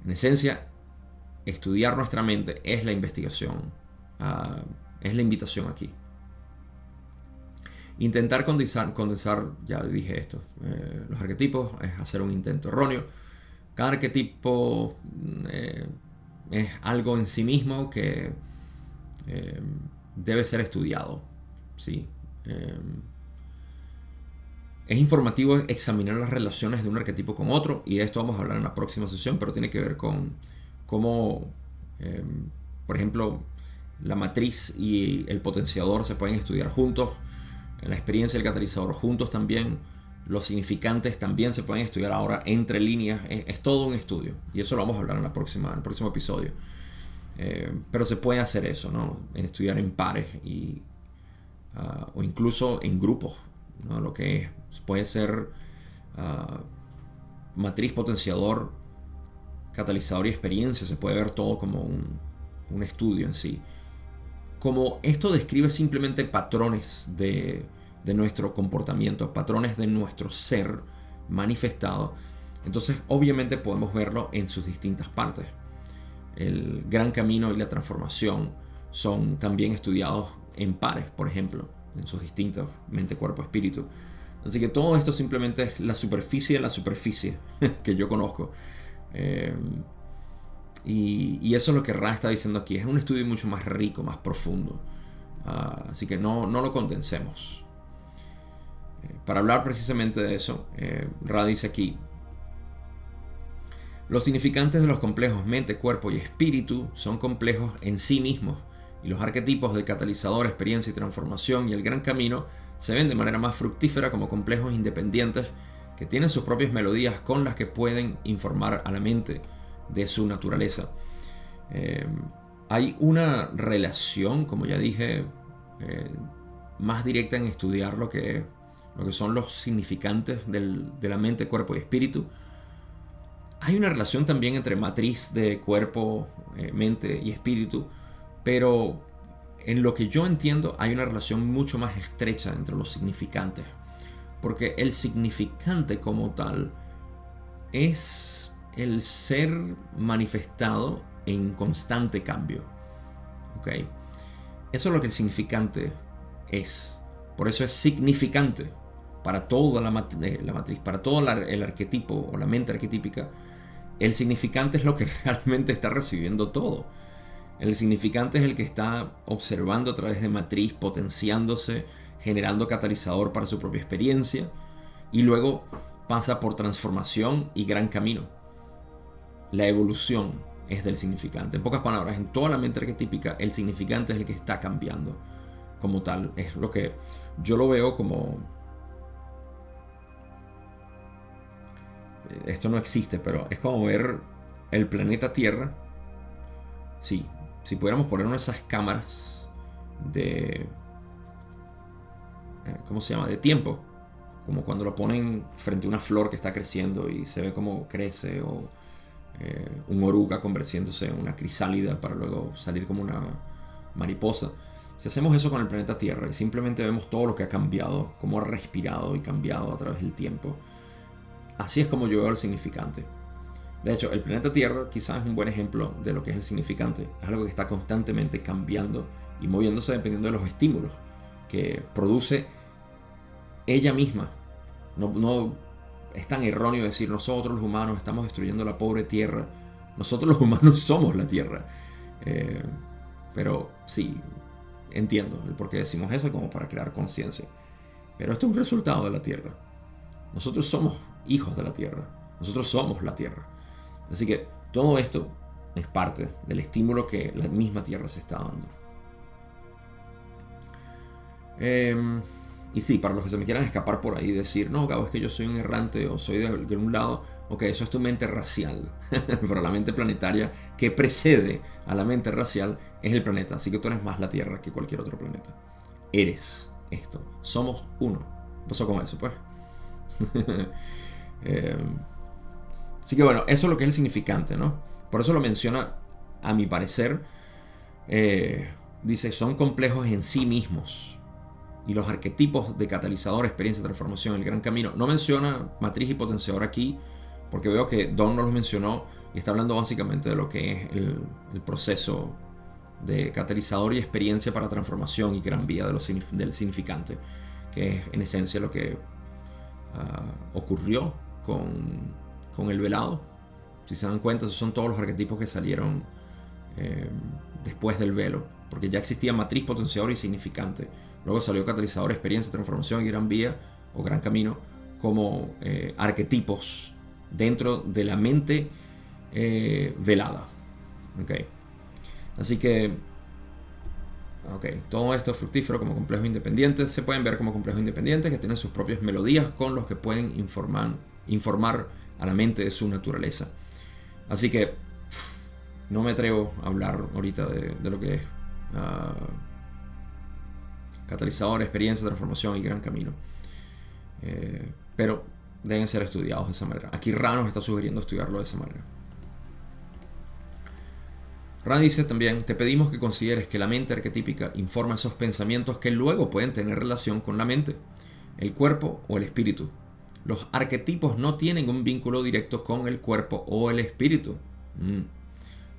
En esencia, estudiar nuestra mente es la investigación, es la invitación aquí. Intentar condensar, ya dije esto, los arquetipos es hacer un intento erróneo. Cada arquetipo es algo en sí mismo que debe ser estudiado. ¿Sí? Es informativo examinar las relaciones de un arquetipo con otro, y de esto vamos a hablar en la próxima sesión, pero tiene que ver con cómo, por ejemplo, la matriz y el potenciador se pueden estudiar juntos, la experiencia y el catalizador juntos también, los significantes también se pueden estudiar ahora entre líneas, es todo un estudio, y eso lo vamos a hablar en el próximo episodio. Pero se puede hacer eso, ¿no? Estudiar en pares o incluso en grupos, ¿no? Lo que puede ser matriz, potenciador, catalizador y experiencia, se puede ver todo como un estudio en sí. Como esto describe simplemente patrones de nuestro comportamiento, patrones de nuestro ser manifestado, entonces obviamente podemos verlo en sus distintas partes. El gran camino y la transformación son también estudiados en pares, por ejemplo, en sus distintos mente, cuerpo, espíritu. Así que todo esto simplemente es la superficie de la superficie que yo conozco. Y eso es lo que Ra está diciendo aquí. Es un estudio mucho más rico, más profundo. Así que no lo condensemos. Para hablar precisamente de eso, Ra dice aquí: los significantes de los complejos mente, cuerpo y espíritu son complejos en sí mismos, y los arquetipos de catalizador, experiencia y transformación y el gran camino se ven de manera más fructífera como complejos independientes que tienen sus propias melodías con las que pueden informar a la mente de su naturaleza. Hay una relación, como ya dije, más directa en estudiar lo que son los significantes de la mente, cuerpo y espíritu. Hay una relación también entre matriz de cuerpo, mente y espíritu, pero en lo que yo entiendo hay una relación mucho más estrecha entre los significantes, porque el significante como tal es el ser manifestado en constante cambio. ¿Okay? Eso es lo que el significante es. Por eso es significante para toda la matriz, para todo el arquetipo o la mente arquetípica. El significante es lo que realmente está recibiendo todo. El significante es el que está observando a través de matriz, potenciándose, generando catalizador para su propia experiencia, y luego pasa por transformación y gran camino. La evolución es del significante. En pocas palabras, en toda la mente arquetípica, el significante es el que está cambiando como tal. Es lo que yo lo veo como... Esto no existe, pero es como ver el planeta Tierra. Sí, si pudiéramos poner una de esas cámaras de... ¿cómo se llama? De tiempo. Como cuando lo ponen frente a una flor que está creciendo y se ve cómo crece, o un oruga convirtiéndose en una crisálida para luego salir como una mariposa. Si hacemos eso con el planeta Tierra y simplemente vemos todo lo que ha cambiado, cómo ha respirado y cambiado a través del tiempo, así es como yo veo el significante. De hecho, el planeta Tierra quizás es un buen ejemplo de lo que es el significante. Es algo que está constantemente cambiando y moviéndose dependiendo de los estímulos que produce ella misma. No es tan erróneo decir nosotros los humanos estamos destruyendo la pobre Tierra. Nosotros los humanos somos la Tierra. Pero sí, entiendo el por qué decimos eso, como para crear conciencia. Pero esto es un resultado de la Tierra. Nosotros somos hijos de la Tierra. Nosotros somos la Tierra. Así que todo esto es parte del estímulo que la misma Tierra se está dando. Y sí, para los que se me quieran escapar por ahí y decir, no, Gabo, es que yo soy un errante o soy de un lado, ok, eso es tu mente racial. Pero la mente planetaria que precede a la mente racial es el planeta. Así que tú eres más la Tierra que cualquier otro planeta. Eres esto. Somos uno. ¿Qué pasó con eso, pues? Eh, Así que bueno, eso es lo que es el significante, ¿no? Por eso lo menciona, a mi parecer, dice, son complejos en sí mismos. Y los arquetipos de catalizador, experiencia, transformación, el gran camino. No menciona matriz y potenciador aquí, porque veo que Don no los mencionó y está hablando básicamente de lo que es el proceso de catalizador y experiencia para transformación y gran vía del significante, que es en esencia lo que ocurrió con el velado. Si se dan cuenta, esos son todos los arquetipos que salieron después del velo, porque ya existía matriz, potenciador y significante. Luego salió catalizador, experiencia, transformación y gran vía o gran camino como arquetipos dentro de la mente velada. Okay. Así que todo esto es fructífero como complejos independientes. Se pueden ver como complejos independientes que tienen sus propias melodías con los que pueden informar a la mente de su naturaleza. Así que no me atrevo a hablar ahorita de lo que es catalizador, experiencia, transformación y gran camino. Pero deben ser estudiados de esa manera. Aquí Ra nos está sugiriendo estudiarlo de esa manera. Ra dice también, te pedimos que consideres que la mente arquetípica informa esos pensamientos que luego pueden tener relación con la mente, el cuerpo o el espíritu. Los arquetipos no tienen un vínculo directo con el cuerpo o el espíritu.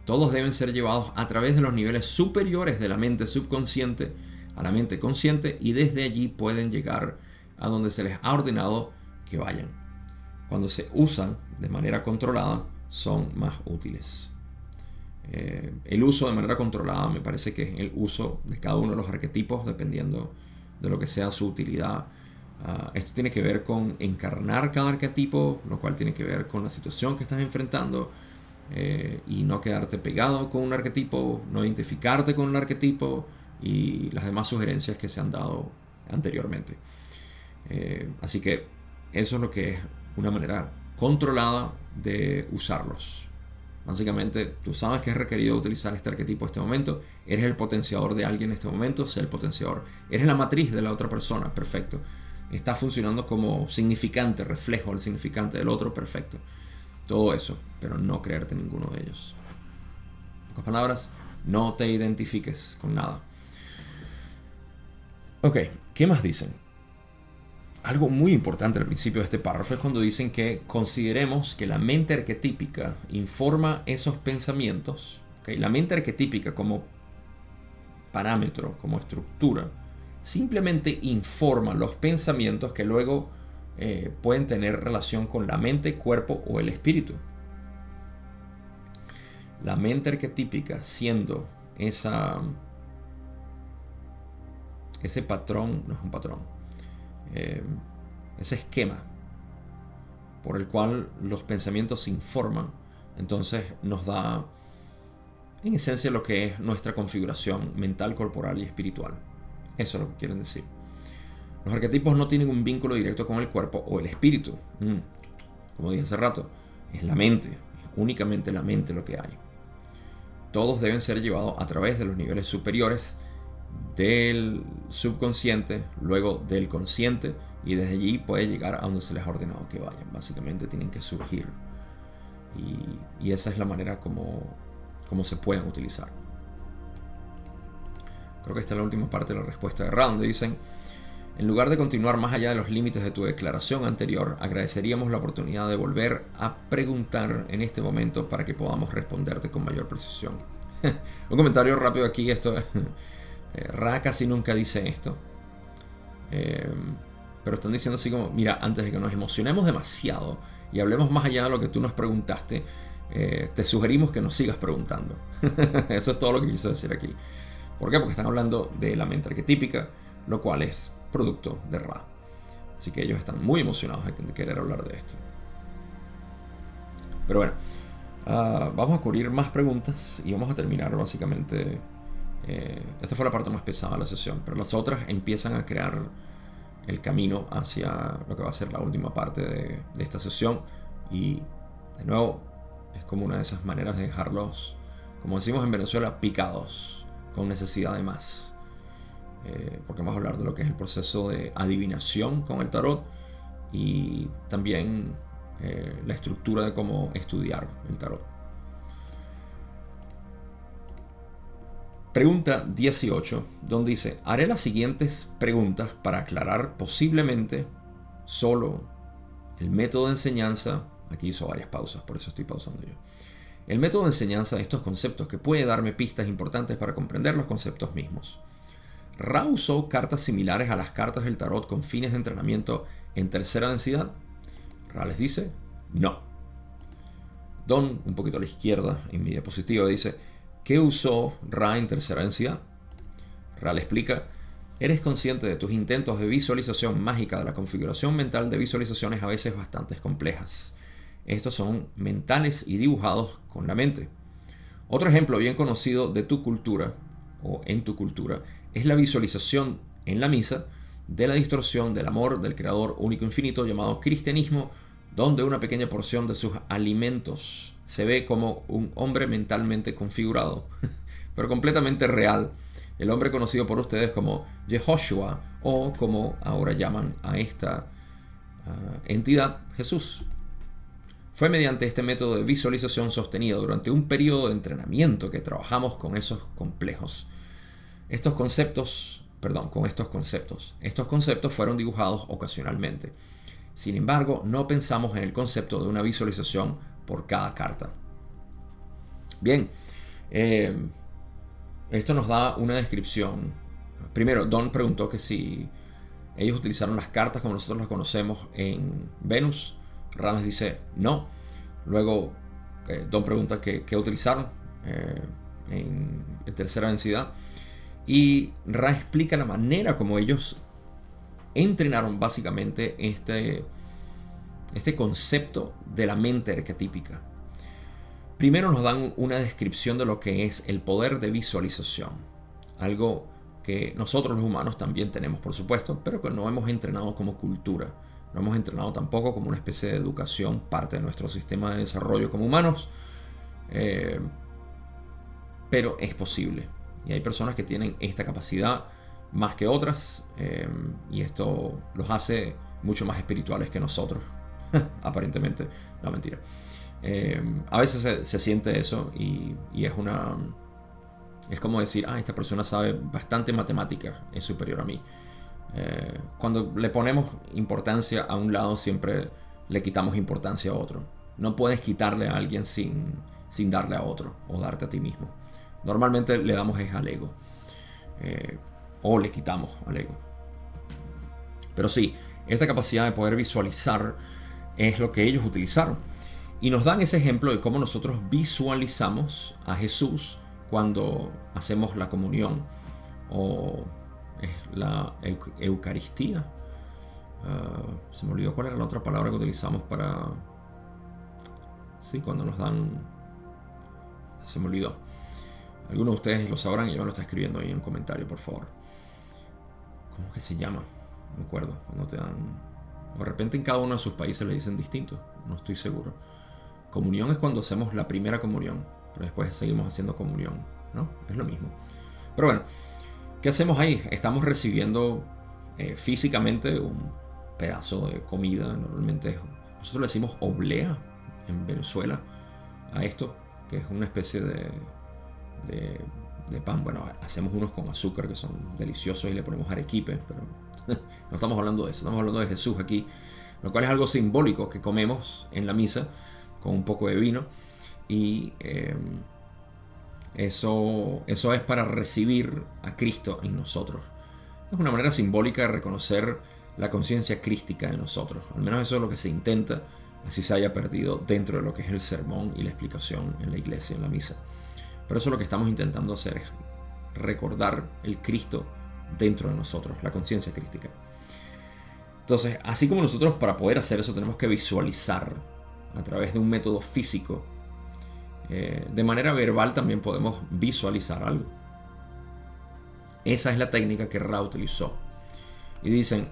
Todos deben ser llevados a través de los niveles superiores de la mente subconsciente a la mente consciente y desde allí pueden llegar a donde se les ha ordenado que vayan. Cuando se usan de manera controlada, son más útiles. El uso de manera controlada me parece que es el uso de cada uno de los arquetipos dependiendo de lo que sea su utilidad. Esto tiene que ver con encarnar cada arquetipo, lo cual tiene que ver con la situación que estás enfrentando y no quedarte pegado con un arquetipo, no identificarte con un arquetipo y las demás sugerencias que se han dado anteriormente. Así que eso es lo que es una manera controlada de usarlos. Básicamente, tú sabes que es requerido utilizar este arquetipo en este momento. Eres el potenciador de alguien en este momento, sé el potenciador. Eres la matriz de la otra persona, perfecto. Estás funcionando como significante, reflejo del significante del otro, perfecto. Todo eso, pero no creerte ninguno de ellos. En pocas palabras, no te identifiques con nada. Ok, ¿qué más dicen? Algo muy importante al principio de este párrafo es cuando dicen que consideremos que la mente arquetípica informa esos pensamientos. ¿Okay? La mente arquetípica como parámetro, como estructura, simplemente informa los pensamientos que luego pueden tener relación con la mente, cuerpo o el espíritu. La mente arquetípica siendo ese patrón, no es un patrón, ese esquema por el cual los pensamientos se informan, entonces nos da en esencia lo que es nuestra configuración mental, corporal y espiritual. Eso es lo que quieren decir. Los arquetipos no tienen un vínculo directo con el cuerpo o el espíritu. Como dije hace rato, es la mente, es únicamente la mente lo que hay. Todos deben ser llevados a través de los niveles superiores del subconsciente, luego del consciente, y desde allí puede llegar a donde se les ha ordenado que vayan. Básicamente tienen que surgir y esa es la manera como se pueden utilizar. Creo que esta es la última parte de la respuesta de Ra, donde dicen: en lugar de continuar más allá de los límites de tu declaración anterior, agradeceríamos la oportunidad de volver a preguntar en este momento para que podamos responderte con mayor precisión. Un comentario rápido aquí, esto Ra casi nunca dice esto, pero están diciendo así como: mira, antes de que nos emocionemos demasiado y hablemos más allá de lo que tú nos preguntaste, te sugerimos que nos sigas preguntando. Eso es todo lo que quiso decir aquí. ¿Por qué? Porque están hablando de la mente arquetípica, lo cual es producto de Ra. Así que ellos están muy emocionados de querer hablar de esto. Pero bueno, vamos a cubrir más preguntas y vamos a terminar básicamente. Esta fue la parte más pesada de la sesión, pero las otras empiezan a crear el camino hacia lo que va a ser la última parte de esta sesión. Y de nuevo, es como una de esas maneras de dejarlos, como decimos en Venezuela, picados, con necesidad de más. porque vamos a hablar de lo que es el proceso de adivinación con el tarot y también la estructura de cómo estudiar el tarot. Pregunta 18, donde dice: haré las siguientes preguntas para aclarar posiblemente solo el método de enseñanza. Aquí hizo varias pausas, por eso estoy pausando yo. El método de enseñanza de estos conceptos que puede darme pistas importantes para comprender los conceptos mismos. Ra usó cartas similares a las cartas del tarot con fines de entrenamiento en tercera densidad. Ra les dice no. Don, un poquito a la izquierda en mi diapositiva, dice: ¿qué usó Ra en tercera densidad? Ra le explica: eres consciente de tus intentos de visualización mágica de la configuración mental de visualizaciones a veces bastante complejas. Estos son mentales y dibujados con la mente. Otro ejemplo bien conocido de tu cultura o en tu cultura es la visualización en la misa de la distorsión del amor del Creador único infinito llamado cristianismo, donde una pequeña porción de sus alimentos se ve como un hombre mentalmente configurado, pero completamente real, el hombre conocido por ustedes como Yehoshua, o como ahora llaman a esta entidad, Jesús. Fue mediante este método de visualización sostenido durante un periodo de entrenamiento que trabajamos con esos complejos. Estos conceptos fueron dibujados ocasionalmente. Sin embargo, no pensamos en el concepto de una visualización por cada carta. Bien, esto nos da una descripción. Primero, Don preguntó que si ellos utilizaron las cartas como nosotros las conocemos en Venus. Ra les dice no. Luego, Don pregunta qué utilizaron en tercera densidad. Y Ra explica la manera como ellos entrenaron básicamente este concepto de la mente arquetípica. Primero nos dan una descripción de lo que es el poder de visualización. Algo que nosotros los humanos también tenemos, por supuesto, pero que no hemos entrenado como cultura. No hemos entrenado tampoco como una especie de educación, parte de nuestro sistema de desarrollo como humanos. Pero es posible. Y hay personas que tienen esta capacidad más que otras. Y esto los hace mucho más espirituales que nosotros. Aparentemente. No, mentira. A veces se siente eso y es como decir: esta persona sabe bastante matemática, es superior a mí. Cuando le ponemos importancia a un lado, siempre le quitamos importancia a otro. No puedes quitarle a alguien sin darle a otro o darte a ti mismo. Normalmente le damos al ego, o le quitamos al ego. Pero sí, esta capacidad de poder visualizar es lo que ellos utilizaron. Y nos dan ese ejemplo de cómo nosotros visualizamos a Jesús cuando hacemos la comunión o es la Eucaristía. Se me olvidó cuál era la otra palabra que utilizamos para... Sí, cuando nos dan... Se me olvidó. Algunos de ustedes lo sabrán y yo me lo está escribiendo ahí en un comentario, por favor. ¿Cómo es que se llama? No me acuerdo. Cuando te dan... De repente en cada uno de sus países le dicen distinto. No estoy seguro. Comunión es cuando hacemos la primera comunión, pero después seguimos haciendo comunión, ¿no? Es lo mismo. Pero bueno, ¿qué hacemos ahí? Estamos recibiendo físicamente un pedazo de comida. Normalmente nosotros le decimos oblea en Venezuela a esto, que es una especie de pan. Bueno, hacemos unos con azúcar que son deliciosos y le ponemos arequipe, pero no estamos hablando de eso. Estamos hablando de Jesús aquí, lo cual es algo simbólico que comemos en la misa con un poco de vino, y eso es para recibir a Cristo en nosotros. Es una manera simbólica de reconocer la conciencia crística de nosotros. Al menos eso es lo que se intenta, así se haya perdido dentro de lo que es el sermón y la explicación en la iglesia, en la misa. Pero eso es lo que estamos intentando hacer, es recordar el Cristo dentro de nosotros, la conciencia crística. Entonces, así como nosotros para poder hacer eso tenemos que visualizar a través de un método físico, de manera verbal también podemos visualizar algo. Esa es la técnica que Ra utilizó. Y dicen: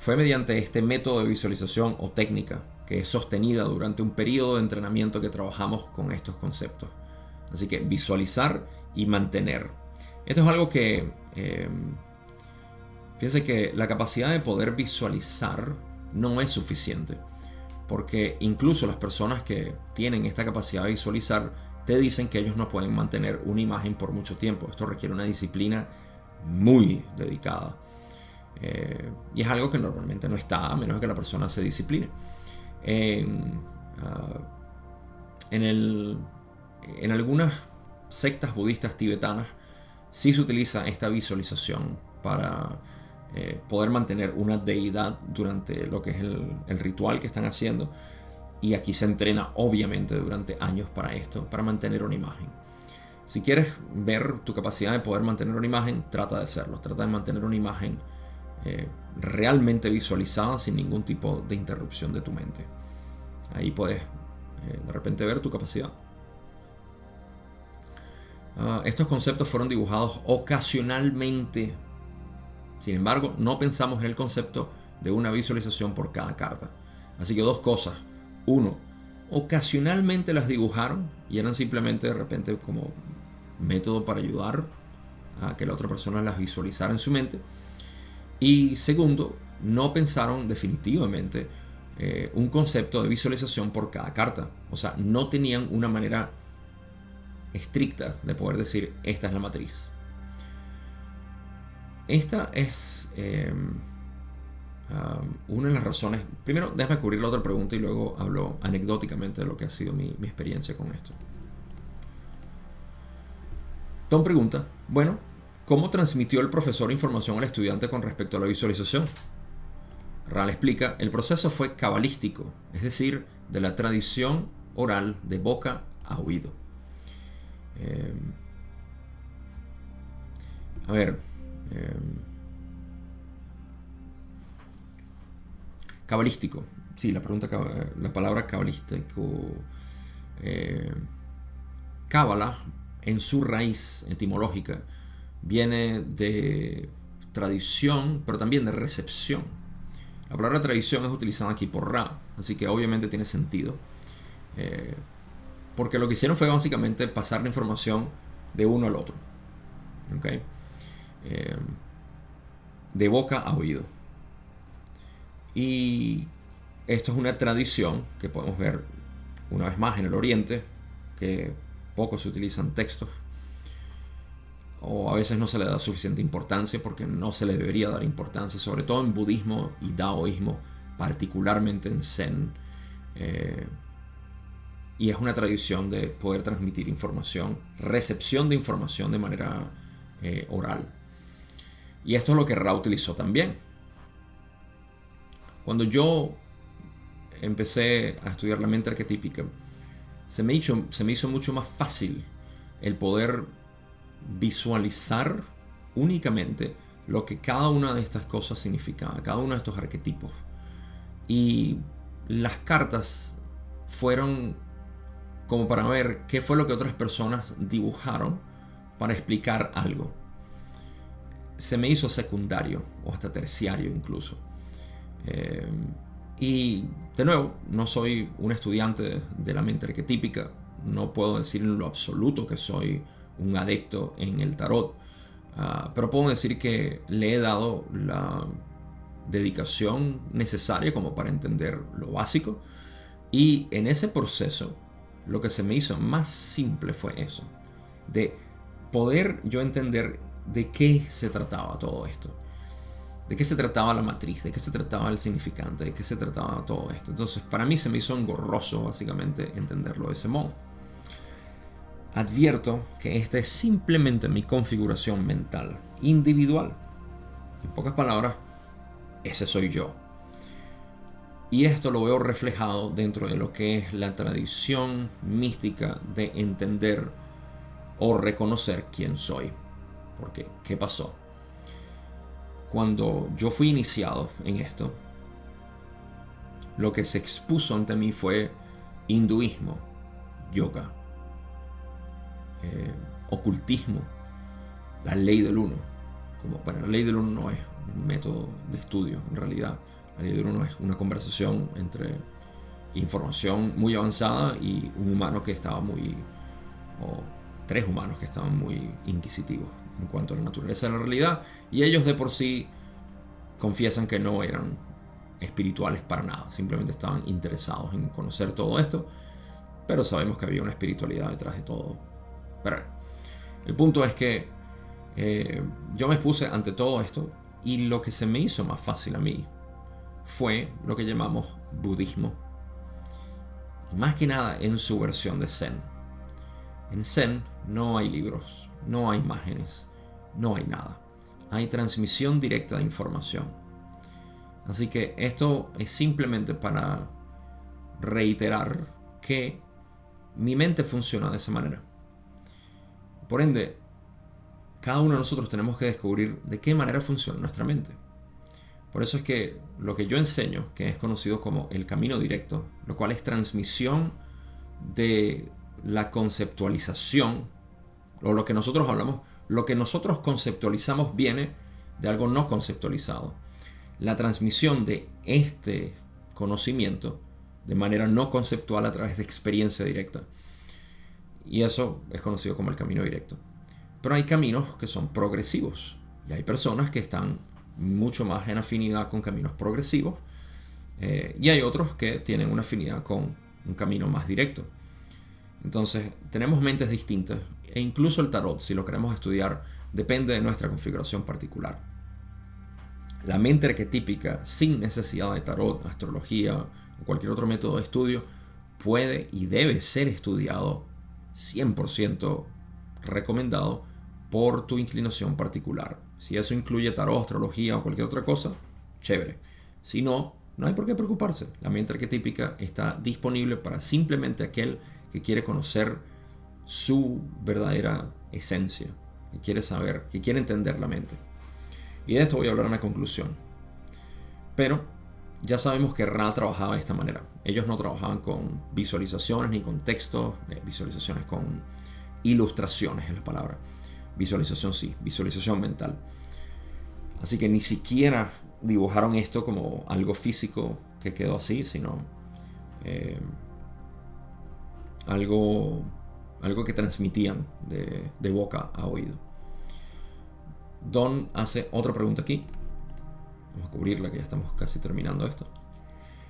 fue mediante este método de visualización o técnica que es sostenida durante un periodo de entrenamiento que trabajamos con estos conceptos. Así que visualizar y mantener. Esto es algo que Fíjense que la capacidad de poder visualizar no es suficiente, porque incluso las personas que tienen esta capacidad de visualizar te dicen que ellos no pueden mantener una imagen por mucho tiempo. Esto requiere una disciplina muy dedicada. Y es algo que normalmente no está, a menos que la persona se discipline. En algunas sectas budistas tibetanas sí se utiliza esta visualización para poder mantener una deidad durante lo que es el ritual que están haciendo. Y aquí se entrena obviamente durante años para esto, para mantener una imagen. Si quieres ver tu capacidad de poder mantener una imagen, trata de hacerlo. Trata de mantener una imagen realmente visualizada sin ningún tipo de interrupción de tu mente. Ahí puedes de repente ver tu capacidad. Estos conceptos fueron dibujados ocasionalmente. Sin embargo, no pensamos en el concepto de una visualización por cada carta. Así que dos cosas. Uno, ocasionalmente las dibujaron y eran simplemente de repente como método para ayudar a que la otra persona las visualizara en su mente. Y segundo, no pensaron definitivamente un concepto de visualización por cada carta. O sea, no tenían una manera estricta de poder decir esta es la matriz. Esta es una de las razones. Primero, déjame cubrir la otra pregunta y luego hablo anecdóticamente de lo que ha sido mi experiencia con esto. Tom pregunta, bueno, ¿cómo transmitió el profesor información al estudiante con respecto a la visualización? Ral explica, el proceso fue cabalístico, es decir, de la tradición oral de boca a oído. Cabalístico. Sí, la palabra cabalístico. Cábala, en su raíz etimológica, viene de tradición, pero también de recepción. La palabra tradición es utilizada aquí por Ra, así que obviamente tiene sentido. Porque lo que hicieron fue básicamente pasar la información de uno al otro. ¿Okay? De boca a oído. Y esto es una tradición que podemos ver una vez más en el Oriente, que poco se utilizan textos, o a veces no se le da suficiente importancia porque no se le debería dar importancia, sobre todo en budismo y daoísmo, particularmente en Zen. Y es una tradición de poder transmitir información, recepción de información de manera oral. Y esto es lo que Ra utilizó también. Cuando yo empecé a estudiar la mente arquetípica, se me hizo mucho más fácil el poder visualizar únicamente lo que cada una de estas cosas significaba, cada uno de estos arquetipos. Y las cartas fueron como para ver qué fue lo que otras personas dibujaron para explicar algo. Se me hizo secundario o hasta terciario incluso. Y de nuevo, no soy un estudiante de la mente arquetípica, no puedo decir en lo absoluto que soy un adepto en el tarot, pero puedo decir que le he dado la dedicación necesaria como para entender lo básico, y en ese proceso lo que se me hizo más simple fue eso, de poder yo entender de qué se trataba todo esto. ¿De qué se trataba la matriz? ¿De qué se trataba el significante? ¿De qué se trataba todo esto? Entonces, para mí se me hizo engorroso, básicamente, entenderlo de ese modo. Advierto que esta es simplemente mi configuración mental, individual. En pocas palabras, ese soy yo. Y esto lo veo reflejado dentro de lo que es la tradición mística de entender o reconocer quién soy. Porque, ¿qué pasó? Cuando yo fui iniciado en esto, lo que se expuso ante mí fue hinduismo, yoga, ocultismo, la ley del uno. La ley del uno no es un método de estudio, en realidad. La ley del uno es una conversación entre información muy avanzada y un humano que estaba o tres humanos que estaban muy inquisitivos en cuanto a la naturaleza de la realidad, y ellos de por sí confiesan que no eran espirituales para nada, simplemente estaban interesados en conocer todo esto, pero sabemos que había una espiritualidad detrás de todo. Pero el punto es que yo me expuse ante todo esto y lo que se me hizo más fácil a mí fue lo que llamamos budismo. Y más que nada en su versión de Zen. En Zen no hay libros, no hay imágenes, no hay nada. Hay transmisión directa de información. Así que esto es simplemente para reiterar que mi mente funciona de esa manera. Por ende, cada uno de nosotros tenemos que descubrir de qué manera funciona nuestra mente. Por eso es que lo que yo enseño, que es conocido como el camino directo, lo cual es transmisión de la conceptualización, o lo que nosotros hablamos, lo que nosotros conceptualizamos viene de algo no conceptualizado. La transmisión de este conocimiento de manera no conceptual a través de experiencia directa. Y eso es conocido como el camino directo. Pero hay caminos que son progresivos. Y hay personas que están mucho más en afinidad con caminos progresivos. Y hay otros que tienen una afinidad con un camino más directo. Entonces, tenemos mentes distintas. E incluso el tarot, si lo queremos estudiar, depende de nuestra configuración particular. La mente arquetípica, sin necesidad de tarot, astrología o cualquier otro método de estudio, puede y debe ser estudiado 100% recomendado por tu inclinación particular. Si eso incluye tarot, astrología o cualquier otra cosa, chévere. Si no, no hay por qué preocuparse. La mente arquetípica está disponible para simplemente aquel que quiere conocer su verdadera esencia, que quiere saber, que quiere entender la mente. Y de esto voy a hablar en la conclusión. Pero ya sabemos que Ra trabajaba de esta manera. Ellos no trabajaban con visualizaciones ni con textos, visualizaciones con ilustraciones es la palabra. Visualización sí, visualización mental. Así que ni siquiera dibujaron esto como algo físico que quedó así, sino algo que transmitían de boca a oído. Don hace otra pregunta aquí. Vamos a cubrirla, que ya estamos casi terminando esto.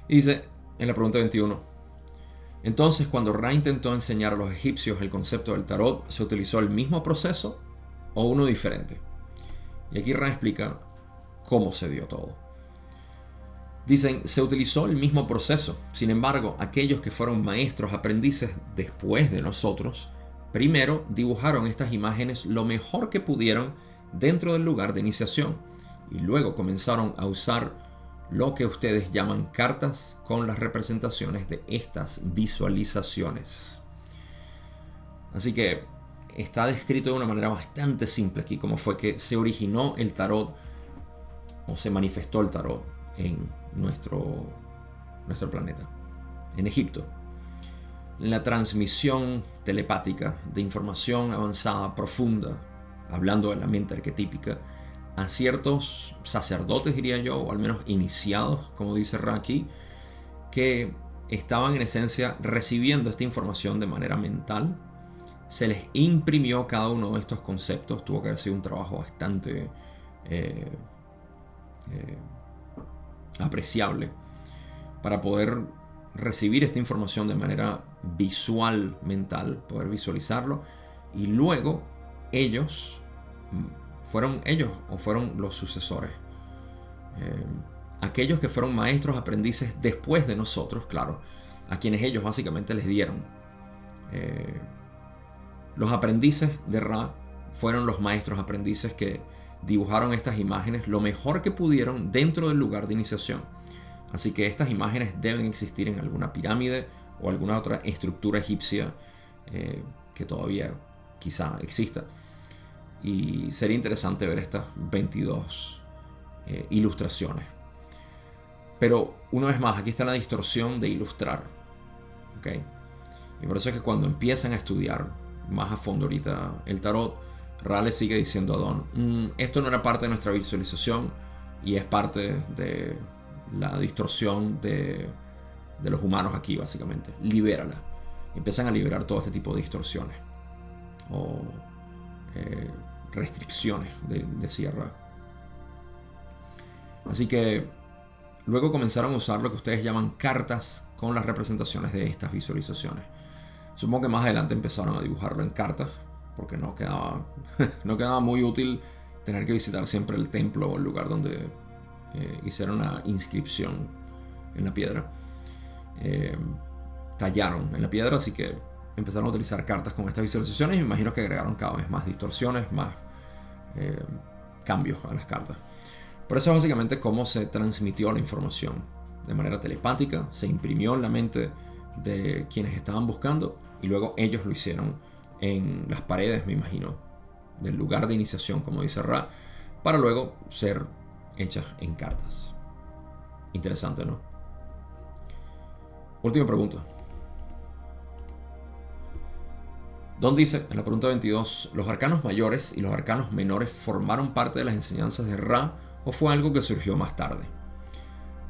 Y dice, en la pregunta 21, entonces cuando Ra intentó enseñar a los egipcios el concepto del tarot, ¿se utilizó el mismo proceso o uno diferente? Y aquí Ra explica cómo se dio todo. Dicen, se utilizó el mismo proceso. Sin embargo, aquellos que fueron maestros aprendices después de nosotros, primero dibujaron estas imágenes lo mejor que pudieron dentro del lugar de iniciación y luego comenzaron a usar lo que ustedes llaman cartas con las representaciones de estas visualizaciones. Así que está descrito de una manera bastante simple aquí cómo fue que se originó el tarot o se manifestó el tarot en nuestro planeta, en Egipto. La transmisión telepática de información avanzada, profunda, hablando de la mente arquetípica, a ciertos sacerdotes, diría yo, o al menos iniciados, como dice Ra aquí, que estaban en esencia recibiendo esta información de manera mental. Se les imprimió cada uno de estos conceptos. Tuvo que haber sido un trabajo bastante apreciable para poder recibir esta información de manera visual, mental, poder visualizarlo, y luego fueron los sucesores, aquellos que fueron maestros aprendices después de nosotros, claro, a quienes ellos básicamente les dieron. Los aprendices de Ra fueron los maestros aprendices que dibujaron estas imágenes lo mejor que pudieron dentro del lugar de iniciación. Así que estas imágenes deben existir en alguna pirámide o alguna otra estructura egipcia que todavía quizá exista. Y sería interesante ver estas 22 ilustraciones. Pero una vez más, aquí está la distorsión de ilustrar. ¿Okay? Y por eso es que cuando empiezan a estudiar más a fondo ahorita el tarot, Ra le sigue diciendo a Don, esto no era parte de nuestra visualización y es parte de la distorsión de los humanos aquí, básicamente. Libérala. Empiezan a liberar todo este tipo de distorsiones o restricciones, decía Ra. Así que luego comenzaron a usar lo que ustedes llaman cartas con las representaciones de estas visualizaciones. Supongo que más adelante empezaron a dibujarlo en cartas, porque no quedaba, no quedaba muy útil tener que visitar siempre el templo o el lugar donde hicieron una inscripción en la piedra. Tallaron en la piedra, así que empezaron a utilizar cartas con estas visualizaciones y me imagino que agregaron cada vez más distorsiones, más cambios a las cartas. Por eso es básicamente cómo se transmitió la información. De manera telepática, se imprimió en la mente de quienes estaban buscando y luego ellos lo hicieron en las paredes, me imagino, del lugar de iniciación, como dice Ra, para luego ser hechas en cartas. Interesante, ¿no? Última pregunta. Don dice, en la pregunta 22, ¿los arcanos mayores y los arcanos menores formaron parte de las enseñanzas de Ra o fue algo que surgió más tarde?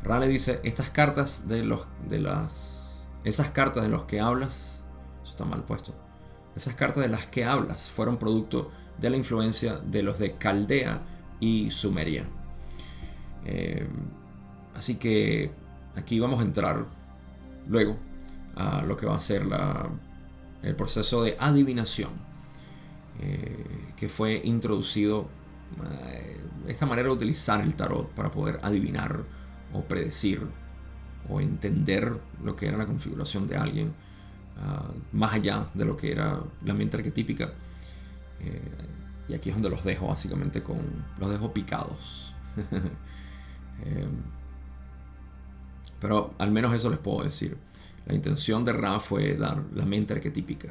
Ra le dice, esas cartas de los que hablas, eso está mal puesto, esas cartas de las que hablas fueron producto de la influencia de los de Caldea y Sumeria. Así que aquí vamos a entrar luego a lo que va a ser el proceso de adivinación que fue introducido, esta manera de utilizar el tarot para poder adivinar o predecir o entender lo que era la configuración de alguien, más allá de lo que era la mente arquetípica. Y aquí es donde los dejo, básicamente, los dejo picados. Pero al menos eso les puedo decir. La intención de Ra fue dar la mente arquetípica.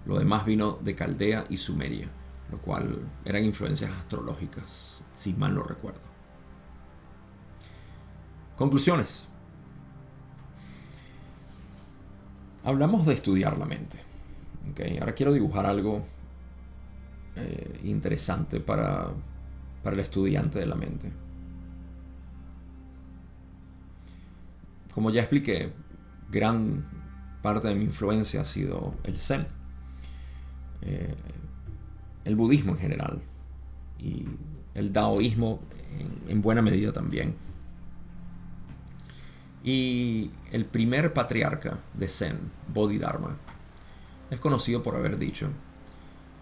Lo demás vino de Caldea y Sumeria, lo cual eran influencias astrológicas, si mal no recuerdo. Conclusiones. Hablamos de estudiar la mente. ¿Okay? Ahora quiero dibujar algo interesante para el estudiante de la mente. Como ya expliqué, gran parte de mi influencia ha sido el Zen, el budismo en general y el taoísmo en buena medida también. Y el primer patriarca de Zen, Bodhidharma, es conocido por haber dicho: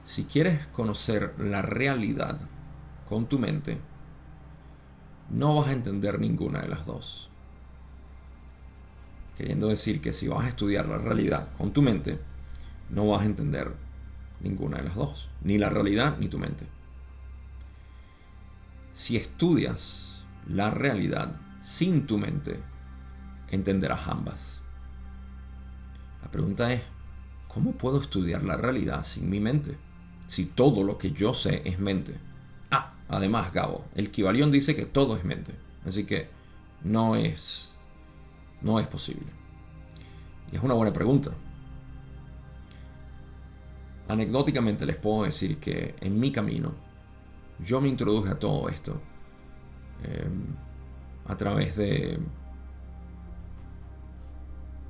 si quieres conocer la realidad con tu mente, no vas a entender ninguna de las dos. Queriendo decir que si vas a estudiar la realidad con tu mente, no vas a entender ninguna de las dos, ni la realidad ni tu mente. Si estudias la realidad sin tu mente, entenderás ambas. La pregunta es, ¿cómo puedo estudiar la realidad sin mi mente? Si todo lo que yo sé es mente. Además, Gabo, el Kybalión dice que todo es mente. Así que no es posible. Y es una buena pregunta. Anecdóticamente les puedo decir que en mi camino yo me introduje a todo esto a través de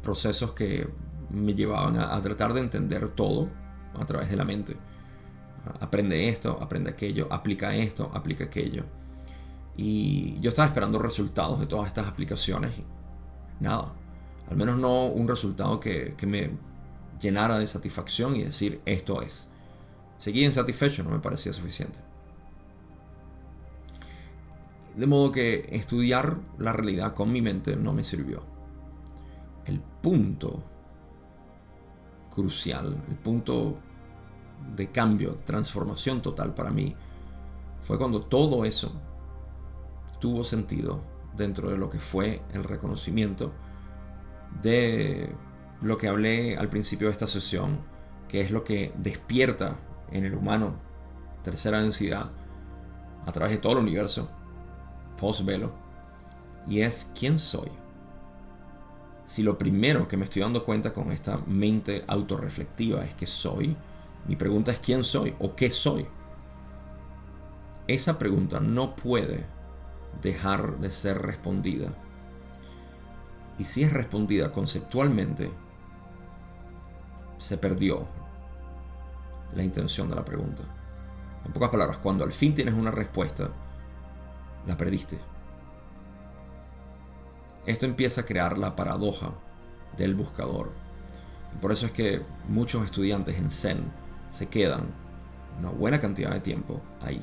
procesos que me llevaban a tratar de entender todo a través de la mente. Aprende esto, aprende aquello, aplica esto, aplica aquello. Y yo estaba esperando resultados de todas estas aplicaciones. Nada, al menos no un resultado que me llenara de satisfacción y decir esto es. Seguí insatisfecho, no me parecía suficiente. De modo que estudiar la realidad con mi mente no me sirvió. El punto crucial, el punto de cambio, transformación total para mí, fue cuando todo eso tuvo sentido dentro de lo que fue el reconocimiento de lo que hablé al principio de esta sesión, que es lo que despierta en el humano tercera densidad a través de todo el universo post-velo, y es ¿quién soy? Si lo primero que me estoy dando cuenta con esta mente autorreflectiva es que soy, mi pregunta es ¿quién soy? ¿O qué soy? Esa pregunta no puede dejar de ser respondida. Y si es respondida conceptualmente, se perdió la intención de la pregunta. En pocas palabras, cuando al fin tienes una respuesta, la perdiste. esto empieza a crear la paradoja del buscador. Por eso es que muchos estudiantes en Zen se quedan una buena cantidad de tiempo ahí,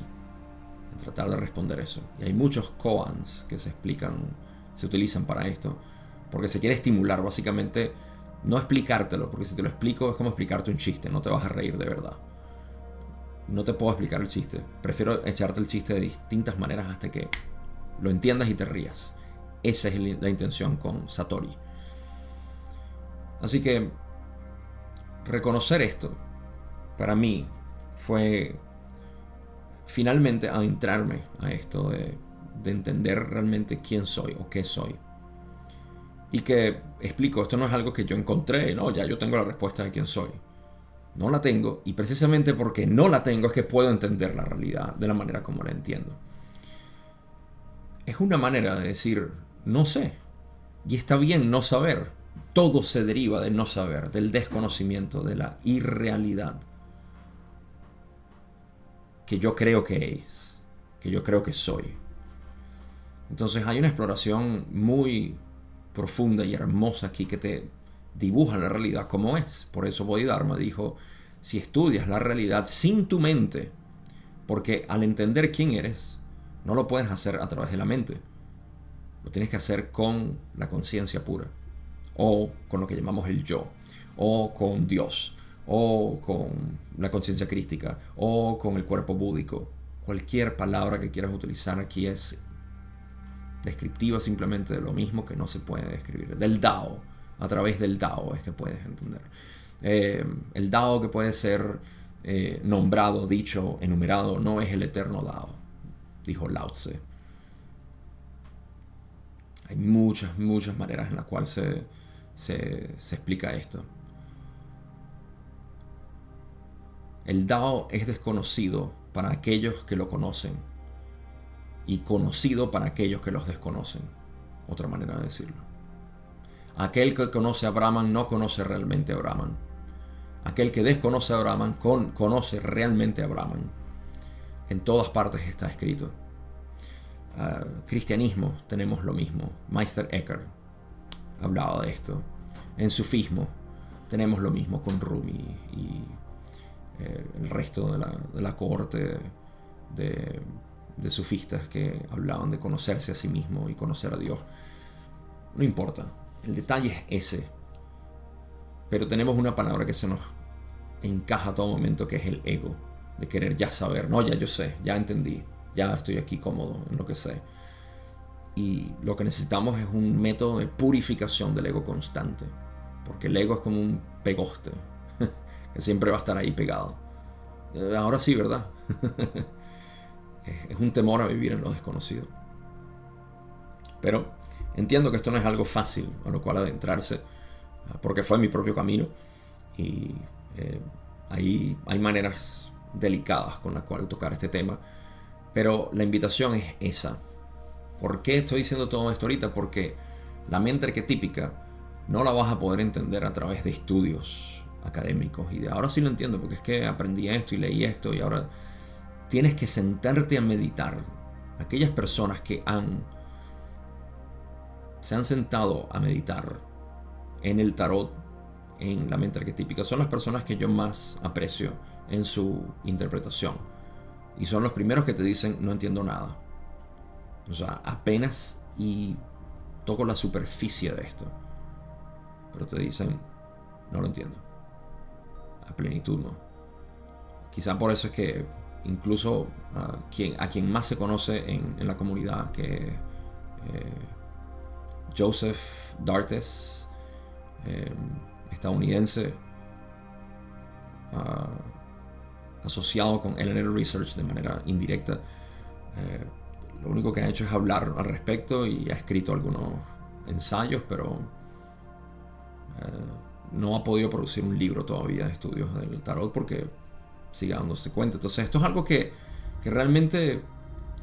en tratar de responder eso. Y hay muchos koans que se utilizan para esto, porque se quiere estimular básicamente, no explicártelo, porque si te lo explico es como explicarte un chiste, no te vas a reír de verdad. No te puedo explicar el chiste, prefiero echarte el chiste de distintas maneras hasta que lo entiendas y te rías. Esa es la intención con Satori. Así que reconocer esto para mí fue finalmente adentrarme a esto de entender realmente quién soy o qué soy. Y que explico, esto no es algo que yo encontré, no, ya yo tengo la respuesta de quién soy. No la tengo, y precisamente porque no la tengo es que puedo entender la realidad de la manera como la entiendo. Es una manera de decir, no sé, y está bien no saber. Todo se deriva del no saber, del desconocimiento, de la irrealidad que yo creo que es, que yo creo que soy. Entonces hay una exploración muy profunda y hermosa aquí que te dibuja la realidad como es. Por eso Bodhidharma dijo, si estudias la realidad sin tu mente, porque al entender quién eres, no lo puedes hacer a través de la mente. Lo tienes que hacer con la conciencia pura, o con lo que llamamos el yo, o con Dios, o con la conciencia crística, o con el cuerpo búdico. Cualquier palabra que quieras utilizar aquí es descriptiva simplemente de lo mismo que no se puede describir. Del Dao, a través del Dao es que puedes entender. El Dao que puede ser nombrado, dicho, enumerado, no es el eterno Dao, dijo Lao Tse. Hay muchas maneras en las cuales se explica esto. El Dao es desconocido para aquellos que lo conocen y conocido para aquellos que los desconocen. Otra manera de decirlo. Aquel que conoce a Brahman no conoce realmente a Brahman. Aquel que desconoce a Brahman conoce realmente a Brahman. En todas partes está escrito. Cristianismo tenemos lo mismo. Meister Eckhart hablaba de esto. En sufismo tenemos lo mismo con Rumi y el resto de la cohorte de sufistas que hablaban de conocerse a sí mismo y conocer a Dios. No importa, el detalle es ese. Pero tenemos una palabra que se nos encaja a todo momento, que es el ego, de querer ya saber. No, ya yo sé, ya entendí, ya estoy aquí cómodo en lo que sé. Y lo que necesitamos es un método de purificación del ego constante, porque el ego es como un pegoste que siempre va a estar ahí pegado. Ahora sí, ¿verdad? Es un temor a vivir en lo desconocido. Pero entiendo que esto no es algo fácil a lo cual adentrarse, porque fue mi propio camino y ahí hay maneras delicadas con las cuales tocar este tema. Pero la invitación es esa. ¿Por qué estoy diciendo todo esto ahorita? Porque la mente arquetípica no la vas a poder entender a través de estudios académicos y de ahora sí lo entiendo porque es que aprendí esto y leí esto y ahora tienes que sentarte a meditar. Aquellas personas que se han sentado a meditar en el tarot, en la mente arquetípica, son las personas que yo más aprecio en su interpretación y son los primeros que te dicen no entiendo nada. O sea, apenas y toco la superficie de esto, pero te dicen no lo entiendo a plenitud, no. Quizá por eso es que incluso a quien más se conoce en la comunidad, que Joseph Dartes, estadounidense, asociado con LNL Research de manera indirecta, lo único que ha hecho es hablar al respecto y ha escrito algunos ensayos, pero no ha podido producir un libro todavía de estudios del tarot porque sigue dándose cuenta. Entonces esto es algo que realmente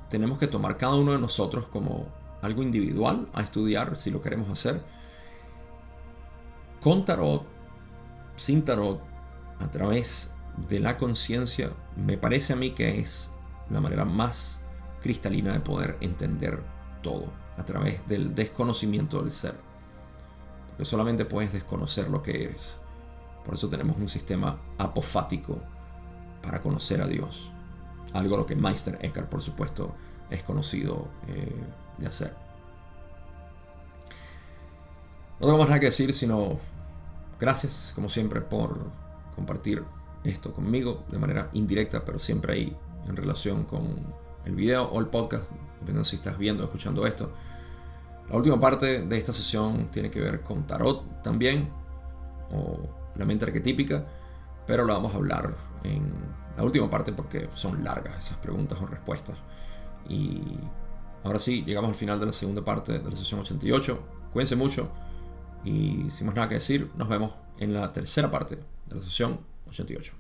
tenemos que tomar cada uno de nosotros como algo individual a estudiar si lo queremos hacer. Con tarot, sin tarot, a través de la conciencia, me parece a mí que es la manera más cristalina de poder entender todo. a través del desconocimiento del ser. Porque solamente puedes desconocer lo que eres. Por eso tenemos un sistema apofático para conocer a Dios. Algo a lo que Meister Eckhart, por supuesto, es conocido de hacer. No tengo más nada que decir, sino gracias, como siempre, por compartir esto conmigo de manera indirecta, pero siempre ahí en relación con el video o el podcast, dependiendo si estás viendo o escuchando esto. La última parte de esta sesión tiene que ver con tarot también, o la mente arquetípica, pero la vamos a hablar en la última parte porque son largas esas preguntas o respuestas. Y ahora sí, llegamos al final de la segunda parte de la sesión 88. Cuídense mucho y sin más nada que decir, nos vemos en la tercera parte de la sesión 88.